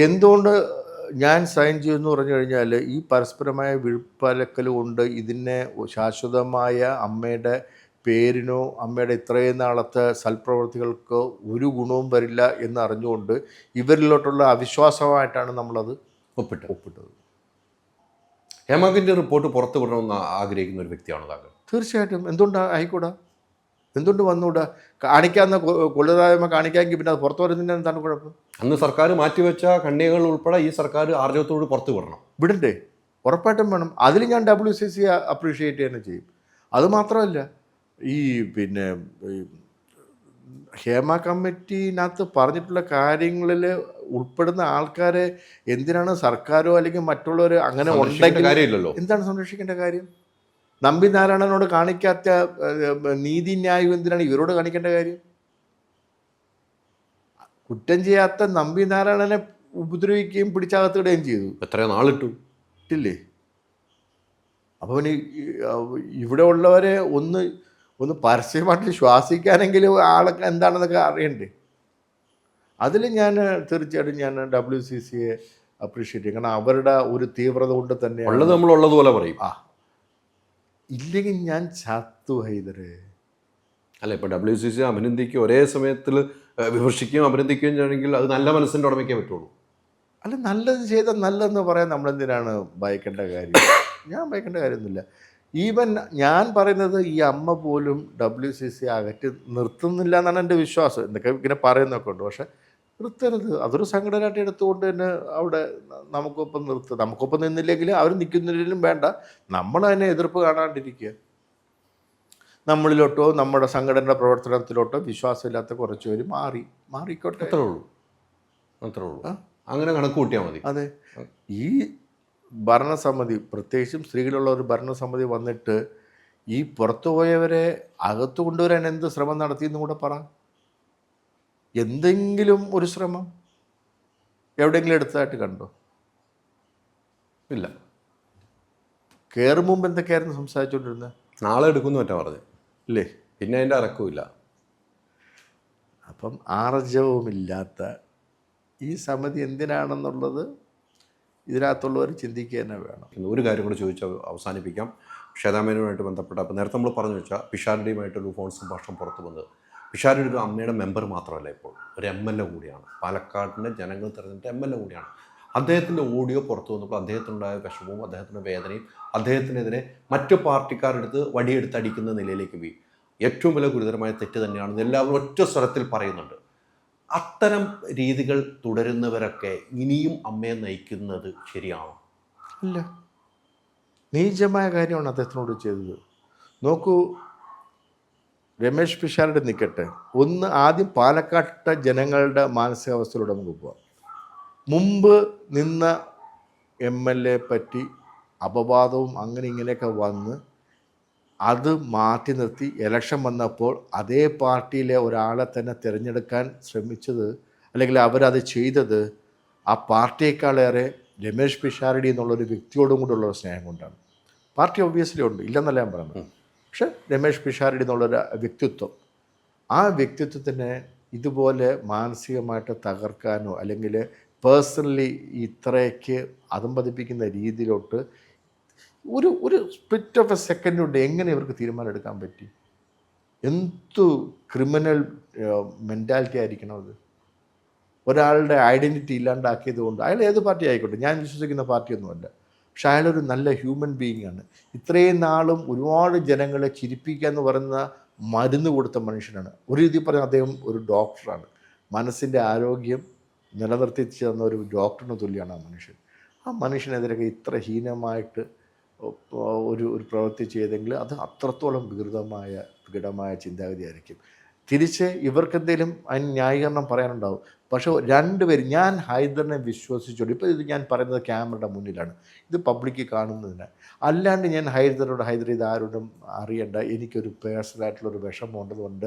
എന്തുകൊണ്ട് ഞാൻ സൈൻ ചെയ്യുമെന്ന് പറഞ്ഞു കഴിഞ്ഞാൽ ഈ പരസ്പരമായ വിഴുപ്പലക്കൽ കൊണ്ട് ഇതിനെ ശാശ്വതമായ അമ്മയുടെ പേരിനോ അമ്മയുടെ ഇത്രയും നാളത്തെ സൽപ്രവൃത്തികൾക്കോ ഒരു ഗുണവും വരില്ല എന്ന് അറിഞ്ഞുകൊണ്ട് ഇവരിലോട്ടുള്ള അവിശ്വാസമായിട്ടാണ് നമ്മളത് ഒപ്പിട്ടത്. ഹേമാഖിൻ്റെ റിപ്പോർട്ട് പുറത്തു വിടണമെന്ന് ആഗ്രഹിക്കുന്ന ഒരു വ്യക്തിയാണ് താങ്കൾ. തീർച്ചയായിട്ടും. എന്തുകൊണ്ട് വന്നുകൂടാ? കാണിക്കാവുന്ന കൊള്ളതായ്മ കാണിക്കാമെങ്കിൽ പിന്നെ അത് പുറത്തു വരുന്നതിന് എന്താണ് കുഴപ്പം? അന്ന് സർക്കാർ മാറ്റിവെച്ച കണ്ണികൾ ഉൾപ്പെടെ ഈ സർക്കാർ ആർജവത്തോട് പുറത്തു വിടണ്ടേ? ഉറപ്പായിട്ടും വേണം. അതിൽ ഞാൻ WCC അപ്രീഷിയേറ്റ് തന്നെ ചെയ്യും. അതുമാത്രമല്ല, ഈ പിന്നെ ഹേമ കമ്മിറ്റിനകത്ത് പറഞ്ഞിട്ടുള്ള കാര്യങ്ങളിൽ ഉൾപ്പെടുന്ന ആൾക്കാരെ എന്തിനാണ് സർക്കാരോ അല്ലെങ്കിൽ മറ്റുള്ളവർ അങ്ങനെ ഉണ്ടെങ്കിൽ എന്താണ് സംരക്ഷിക്കേണ്ട കാര്യം? നമ്പി നാരായണനോട് കാണിക്കാത്ത നീതിന്യായം എന്തിനാണ് ഇവരോട് കാണിക്കേണ്ട കാര്യം? കുറ്റം ചെയ്യാത്ത നമ്പി നാരായണനെ ഉപദ്രവിക്കുകയും പിടിച്ചകത്തിടുകയും ചെയ്തു. എത്ര നാളിട്ടില്ലേ? അപ്പോൾ ഇവിടെ ഉള്ളവരെ ഒന്ന് പരസ്യമായിട്ട് ശ്വാസിക്കാനെങ്കിലും ആളൊക്കെ എന്താണെന്നൊക്കെ അറിയണ്ടേ? അതിൽ ഞാൻ തീർച്ചയായിട്ടും WCCയെ അപ്രീഷിയേറ്റ് ചെയ്യും. കാരണം അവരുടെ ഒരു തീവ്രത കൊണ്ട് തന്നെ നമ്മളുള്ളതുപോലെ പറയും. ഇല്ലെങ്കിൽ ഞാൻ ചത്തു ഹൈദരെ. അല്ല, ഇപ്പോൾ WCC അഭിനന്ദിക്കുകയും ഒരേ സമയത്തിൽ വിമർശിക്കുകയും അഭിനന്ദിക്കുകയും ചെയ്യണമെങ്കിൽ അത് നല്ല മനസ്സിൻ്റെ ഉടമയ്ക്കേ പറ്റുള്ളൂ. അല്ല, നല്ലത് ചെയ്താൽ നല്ലതെന്ന് പറയാൻ നമ്മളെന്തിനാണ് ഭയക്കേണ്ട കാര്യം? ഞാൻ ഭയക്കേണ്ട കാര്യമൊന്നുമില്ല. ഈവൻ ഞാൻ പറയുന്നത് ഈ അമ്മ പോലും WCC അകറ്റി നിർത്തുന്നില്ല എന്നാണ് എൻ്റെ വിശ്വാസം. എന്തൊക്കെ ഇങ്ങനെ പറയുന്നൊക്കെ ഉണ്ട്. പക്ഷെ നിർത്തരുത്. അതൊരു സംഘടനയായിട്ട് എടുത്തുകൊണ്ട് തന്നെ അവിടെ നമുക്കൊപ്പം നിന്നില്ലെങ്കിലും അവർ നിൽക്കുന്നില്ലെങ്കിലും വേണ്ട, നമ്മൾ അതിനെ എതിർപ്പ് കാണാണ്ടിരിക്കുക. നമ്മളിലോട്ടോ നമ്മുടെ സംഘടനയുടെ പ്രവർത്തനത്തിലോട്ടോ വിശ്വാസമില്ലാത്ത കുറച്ച് പേര് മാറിക്കോട്ടെ. അത്രേ ഉള്ളൂ. അങ്ങനെ കണക്ക് കൂട്ടിയാൽ മതി. അതെ. ഈ ഭരണസമിതി, പ്രത്യേകിച്ചും സ്ത്രീകളുള്ള ഒരു ഭരണസമിതി വന്നിട്ട് ഈ പുറത്തുപോയവരെ അകത്ത് കൊണ്ടുവരാൻ എന്ത് ശ്രമം നടത്തിയെന്നും കൂടെ പറ. എന്തെങ്കിലും ഒരു ശ്രമം എവിടെയെങ്കിലും എടുത്തതായിട്ട് കണ്ടോ? ഇല്ല. കയറും മുമ്പ് എന്തൊക്കെയായിരുന്നു സംസാരിച്ചുകൊണ്ടിരുന്നത്? നാളെ എടുക്കുന്നു മറ്റാ പറഞ്ഞു ഇല്ലേ? പിന്നെ അതിൻ്റെ അറക്കവുമില്ല. അപ്പം ആർജവുമില്ലാത്ത ഈ സമിതി എന്തിനാണെന്നുള്ളത് ഇതിനകത്തുള്ളവർ ചിന്തിക്കുക തന്നെ വേണം. ഒരു കാര്യം കൂടെ ചോദിച്ച് അവസാനിപ്പിക്കാം. ക്ഷേതാമേനുമായിട്ട് ബന്ധപ്പെട്ട, അപ്പോൾ നേരത്തെ നമ്മൾ പറഞ്ഞു വെച്ചാൽ പിഷാരടിയുമായിട്ടൊരു ഫോൺ സംഭാഷണം പുറത്തു വന്നത്. പിഷാരടി ഒരു അമ്മയുടെ മെമ്പർ മാത്രമല്ല, ഇപ്പോൾ ഒരു MLA കൂടിയാണ്. പാലക്കാടിൻ്റെ ജനങ്ങൾ തിരഞ്ഞെടുത്ത MLA കൂടിയാണ്. അദ്ദേഹത്തിൻ്റെ ഓഡിയോ പുറത്തു വന്നപ്പോൾ അദ്ദേഹത്തിനുണ്ടായ വിഷമവും അദ്ദേഹത്തിൻ്റെ വേദനയും അദ്ദേഹത്തിനെതിരെ മറ്റു പാർട്ടിക്കാരെടുത്ത് വടിയെടുത്ത് അടിക്കുന്ന നിലയിലേക്ക് പോയി. ഏറ്റവും വലിയ ഗുരുതരമായ തെറ്റ് തന്നെയാണെന്ന് എല്ലാവരും ഒറ്റ സ്വരത്തിൽ പറയുന്നുണ്ട്. അത്തരം രീതികൾ തുടരുന്നവരൊക്കെ ഇനിയും അമ്മയെ നയിക്കുന്നത് ശരിയാണോ? ഇല്ല, നീചമായ കാര്യമാണ് അദ്ദേഹത്തിനോട് ചെയ്തത്. നോക്കൂ, രമേശ് പിഷാരടി നിൽക്കട്ടെ, ഒന്ന് ആദ്യം പാലക്കാട്ടെ ജനങ്ങളുടെ മാനസികാവസ്ഥയിലൂടെ നമുക്ക് പോവാം. മുമ്പ് നിന്ന MLA പറ്റി അപവാദവും അങ്ങനെ ഇങ്ങനെയൊക്കെ വന്ന് അത് മാറ്റി നിർത്തി ഇലക്ഷൻ വന്നപ്പോൾ അതേ പാർട്ടിയിലെ ഒരാളെ തന്നെ തിരഞ്ഞെടുക്കാൻ ശ്രമിച്ചത്, അല്ലെങ്കിൽ അവരത് ചെയ്തത് ആ പാർട്ടിയേക്കാളേറെ രമേശ് പിഷാരടി എന്നുള്ളൊരു വ്യക്തിയോടും കൂടെയുള്ള സ്നേഹം കൊണ്ടാണ്. പാർട്ടി ഒബ്വിയസ്ലി ഉണ്ട്, ഇല്ലെന്നല്ല ഞാൻ പറയുന്നത്. പക്ഷെ രമേശ് പിഷാരടി എന്നുള്ളൊരു വ്യക്തിത്വം, ആ വ്യക്തിത്വത്തിനെ ഇതുപോലെ മാനസികമായിട്ട് തകർക്കാനോ അല്ലെങ്കിൽ പേഴ്സണലി ഇത്രയ്ക്ക് അതമ്പതിപ്പിക്കുന്ന രീതിയിലോട്ട് ഒരു സ്പ്ലിറ്റ് ഓഫ് എ സെക്കൻഡ് കൊണ്ട് എങ്ങനെ ഇവർക്ക് തീരുമാനം എടുക്കാൻ പറ്റി? എന്തു ക്രിമിനൽ മെൻറ്റാലിറ്റി ആയിരിക്കണം അത്? ഒരാളുടെ ഐഡൻറ്റിറ്റി ഇല്ലാണ്ടാക്കിയത് കൊണ്ട്, അയാൾ ഏത് പാർട്ടി ആയിക്കോട്ടെ, ഞാൻ വിശ്വസിക്കുന്ന പാർട്ടിയൊന്നുമല്ല, പക്ഷെ അയാളൊരു നല്ല ഹ്യൂമൻ ബീയിങ് ആണ്. ഇത്രയും നാളും ഒരുപാട് ജനങ്ങളെ ചിരിപ്പിക്കുക എന്ന് പറയുന്ന മരുന്ന് കൊടുത്ത മനുഷ്യനാണ്. ഒരു രീതിയിൽ പറഞ്ഞാൽ അദ്ദേഹം ഒരു ഡോക്ടറാണ്. മനസ്സിൻ്റെ ആരോഗ്യം നിലനിർത്തിച്ച് തന്ന ഒരു ഡോക്ടറിന് തുല്യമാണ് ആ മനുഷ്യൻ. ആ മനുഷ്യനെതിരൊക്കെ ഇത്ര ഹീനമായിട്ട് ഒരു പ്രവൃത്തി ചെയ്തെങ്കിൽ അത് അത്രത്തോളം വികടമായ ചിന്താഗതിയായിരിക്കും. തിരിച്ച് ഇവർക്കെന്തെങ്കിലും അതിന് ന്യായീകരണം പറയാനുണ്ടാവും. പക്ഷേ രണ്ടുപേരും, ഞാൻ ഹൈദറിനെ വിശ്വസിച്ചോളൂ, ഇപ്പോൾ ഇത് ഞാൻ പറയുന്നത് ക്യാമറയുടെ മുന്നിലാണ്, ഇത് പബ്ലിക്ക് കാണുന്നതിന്, അല്ലാണ്ട് ഞാൻ ഹൈദർ ഇതാരോടും അറിയണ്ട, എനിക്കൊരു പേഴ്സണലായിട്ടുള്ളൊരു വിഷമമുണ്ടതുകൊണ്ട്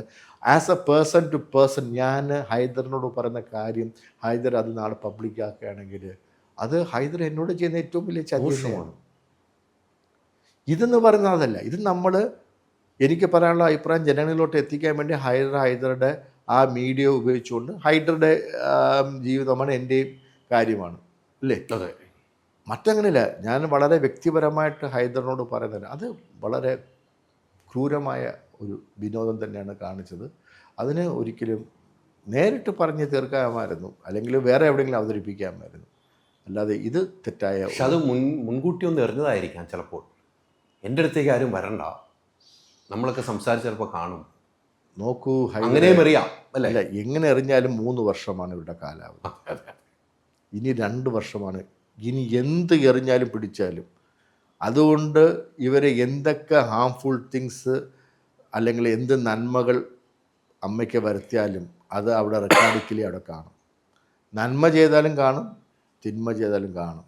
as a person to person ഞാൻ ഹൈദറിനോട് പറയുന്ന കാര്യം ഹൈദർ അത് നാളെ പബ്ലിക്കാക്കുകയാണെങ്കിൽ അത് ഹൈദർ എന്നോട് ചെയ്യുന്ന ഏറ്റവും വലിയ ചതിയാണ്. ഇതെന്ന് പറയുന്നത് അതല്ല. ഇത് നമ്മൾ, എനിക്ക് പറയാനുള്ള അഭിപ്രായം ജനങ്ങളിലോട്ട് എത്തിക്കാൻ വേണ്ടി ഹൈദറുടെ ആ മീഡിയ ഉപയോഗിച്ചുകൊണ്ട് ഹൈദറുടെ ജീവിതമാണ് എൻ്റെയും കാര്യമാണ്, അല്ലേ? അതെ. മറ്റങ്ങനെയല്ല. ഞാൻ വളരെ വ്യക്തിപരമായിട്ട് ഹൈദറിനോട് പറയുന്നത് അത് വളരെ ക്രൂരമായ ഒരു വിനോദം തന്നെയാണ് കാണിച്ചത്. അതിന് ഒരിക്കലും നേരിട്ട് പറഞ്ഞ് തീർക്കാമായിരുന്നു, അല്ലെങ്കിൽ വേറെ എവിടെയെങ്കിലും അവതരിപ്പിക്കാമായിരുന്നു, അല്ലാതെ ഇത് തെറ്റായ. പക്ഷെ അത് മുൻകൂട്ടി ഒന്ന് എറിഞ്ഞതായിരിക്കാം ചിലപ്പോൾ. എൻ്റെ അടുത്തേക്ക് ആരും വരണ്ട, നമ്മളൊക്കെ സംസാരിച്ച് ചിലപ്പോൾ കാണും. നോക്കൂ, അങ്ങനെയും അറിയാം അല്ലേ? അല്ല, എങ്ങനെ എറിഞ്ഞാലും 3 വർഷമാണ് ഇവരുടെ കാലാവധി. ഇനി 2 വർഷമാണ്. ഇനി എന്ത് എറിഞ്ഞാലും പിടിച്ചാലും. അതുകൊണ്ട് ഇവരെ എന്തൊക്കെ ഹാംഫുൾ തിങ്സ് അല്ലെങ്കിൽ എന്ത് നന്മകൾ അമ്മയ്ക്ക് വരുത്തിയാലും അത് അവിടെ റെക്കോർഡിക്കലി അവിടെ കാണും. നന്മ ചെയ്താലും കാണും, തിന്മ ചെയ്താലും കാണും.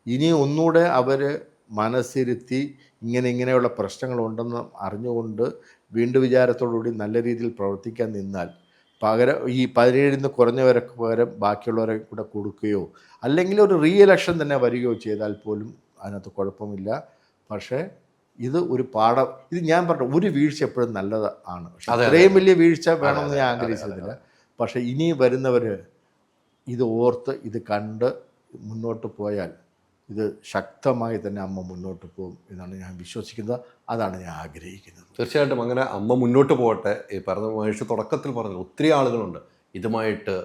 ഇനി ഒന്നുകൂടെ അവർ മനസ്സിരുത്തി ഇങ്ങനെയുള്ള പ്രശ്നങ്ങളുണ്ടെന്ന് അറിഞ്ഞുകൊണ്ട് വീണ്ടും വിചാരത്തോടുകൂടി നല്ല രീതിയിൽ പ്രവർത്തിക്കാൻ നിന്നാൽ പകരം ഈ 17 കുറഞ്ഞവരൊക്കെ പകരം ബാക്കിയുള്ളവരെ കൂടെ കൊടുക്കുകയോ അല്ലെങ്കിൽ ഒരു റീ എലക്ഷൻ തന്നെ വരികയോ ചെയ്താൽ പോലും അതിനകത്ത് കുഴപ്പമില്ല. പക്ഷേ ഇത് ഒരു പാഠം. ഇത് ഞാൻ പറഞ്ഞു, ഒരു വീഴ്ച എപ്പോഴും നല്ലതാണ്. പക്ഷേ അത്രയും വലിയ വീഴ്ച വേണമെന്ന് ഞാൻ ആഗ്രഹിച്ചതില്ല. പക്ഷേ ഇനി വരുന്നവർ ഇത് ഓർത്ത് ഇത് കണ്ട് മുന്നോട്ട് പോയാൽ ഇത് ശക്തമായി തന്നെ അമ്മ മുന്നോട്ട് പോകും എന്നാണ് ഞാൻ വിശ്വസിക്കുന്നത്. അതാണ് ഞാൻ ആഗ്രഹിക്കുന്നത്. തീർച്ചയായിട്ടും അങ്ങനെ അമ്മ മുന്നോട്ട് പോകട്ടെ. ഈ പറഞ്ഞ മനുഷ്യ തുടക്കത്തിൽ പറഞ്ഞു, ഒത്തിരി ആളുകളുണ്ട് ഇതുമായിട്ട്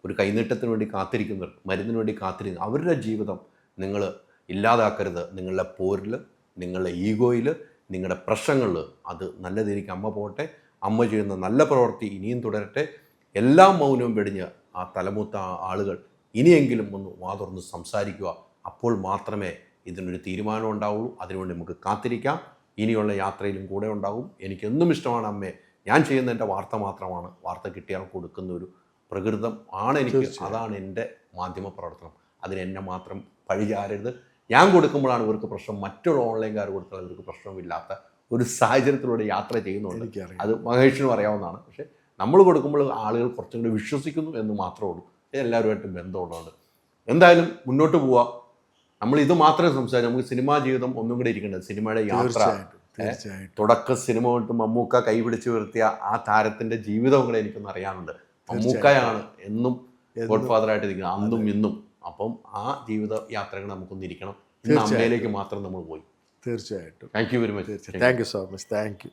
ഒരു കൈനീട്ടത്തിന് വേണ്ടി കാത്തിരിക്കുന്നവർ, മരുന്നിന് വേണ്ടി കാത്തിരിക്കുന്നു. അവരുടെ ജീവിതം നിങ്ങൾ ഇല്ലാതാക്കരുത്. നിങ്ങളുടെ പോരിൽ, നിങ്ങളുടെ ഈഗോയിൽ, നിങ്ങളുടെ പ്രശ്നങ്ങളിൽ അത് നല്ല രീതിക്ക് അമ്മ പോകട്ടെ. അമ്മ ചെയ്യുന്ന നല്ല പ്രവൃത്തി ഇനിയും തുടരട്ടെ. എല്ലാ മൗനവും വെടിഞ്ഞ് ആ തലമൂത്ത ആളുകൾ ഇനിയെങ്കിലും ഒന്ന് വാതുറന്ന് സംസാരിക്കുക. അപ്പോൾ മാത്രമേ ഇതിനൊരു തീരുമാനം ഉണ്ടാവുള്ളൂ. അതിനുവേണ്ടി നമുക്ക് കാത്തിരിക്കാം. ഇനിയുള്ള യാത്രയിലും കൂടെ ഉണ്ടാകും. എനിക്കെന്നും ഇഷ്ടമാണ് അമ്മയെ. ഞാൻ ചെയ്യുന്ന എൻ്റെ വാർത്ത മാത്രമാണ്. വാർത്ത കിട്ടിയാൽ കൊടുക്കുന്ന ഒരു പ്രകൃതം ആണ് എനിക്ക്. അതാണ് എൻ്റെ മാധ്യമ പ്രവർത്തനം. അതിന് എന്നെ മാത്രം പഴിചാരരുത്. ഞാൻ കൊടുക്കുമ്പോഴാണ് ഇവർക്ക് പ്രശ്നം. മറ്റുള്ള ഓൺലൈൻകാർ കൊടുത്താൽ ഇവർക്ക് പ്രശ്നമില്ലാത്ത ഒരു സാഹചര്യത്തിലൂടെ യാത്ര ചെയ്യുന്നുണ്ട്. അത് മഹേഷിനും അറിയാവുന്നതാണ്. പക്ഷേ നമ്മൾ കൊടുക്കുമ്പോൾ ആളുകൾ കുറച്ചും കൂടി വിശ്വസിക്കുന്നു എന്ന് മാത്രമേ ഉള്ളൂ. എല്ലാവരുമായിട്ടും ബന്ധമുള്ളതുകൊണ്ട് എന്തായാലും മുന്നോട്ട് പോവുക. നമ്മൾ ഇത് മാത്രമേ സംസാരിച്ചു. നമുക്ക് സിനിമാ ജീവിതം ഒന്നും കൂടെ ഇരിക്കേണ്ടത്. സിനിമയുടെ യാത്ര, തുടക്ക സിനിമ തൊട്ട് മമ്മൂക്ക കൈപിടിച്ച് ഉയർത്തിയ ആ താരത്തിൻ്റെ ജീവിതവും കൂടെ എനിക്കൊന്ന് അറിയാനുണ്ട്. മമ്മൂക്കയാണ് എന്നും ഗോഡ് ഫാദറായിട്ട് ഇരിക്കുന്നത്, അന്നും ഇന്നും. അപ്പം ആ ജീവിത യാത്രകൾ നമുക്കൊന്നിരിക്കണം. ഇന്ന് അമ്മയിലേക്ക് മാത്രം നമ്മൾ പോയി. തീർച്ചയായിട്ടും. Thank you very much. Thank you so much. Thank you.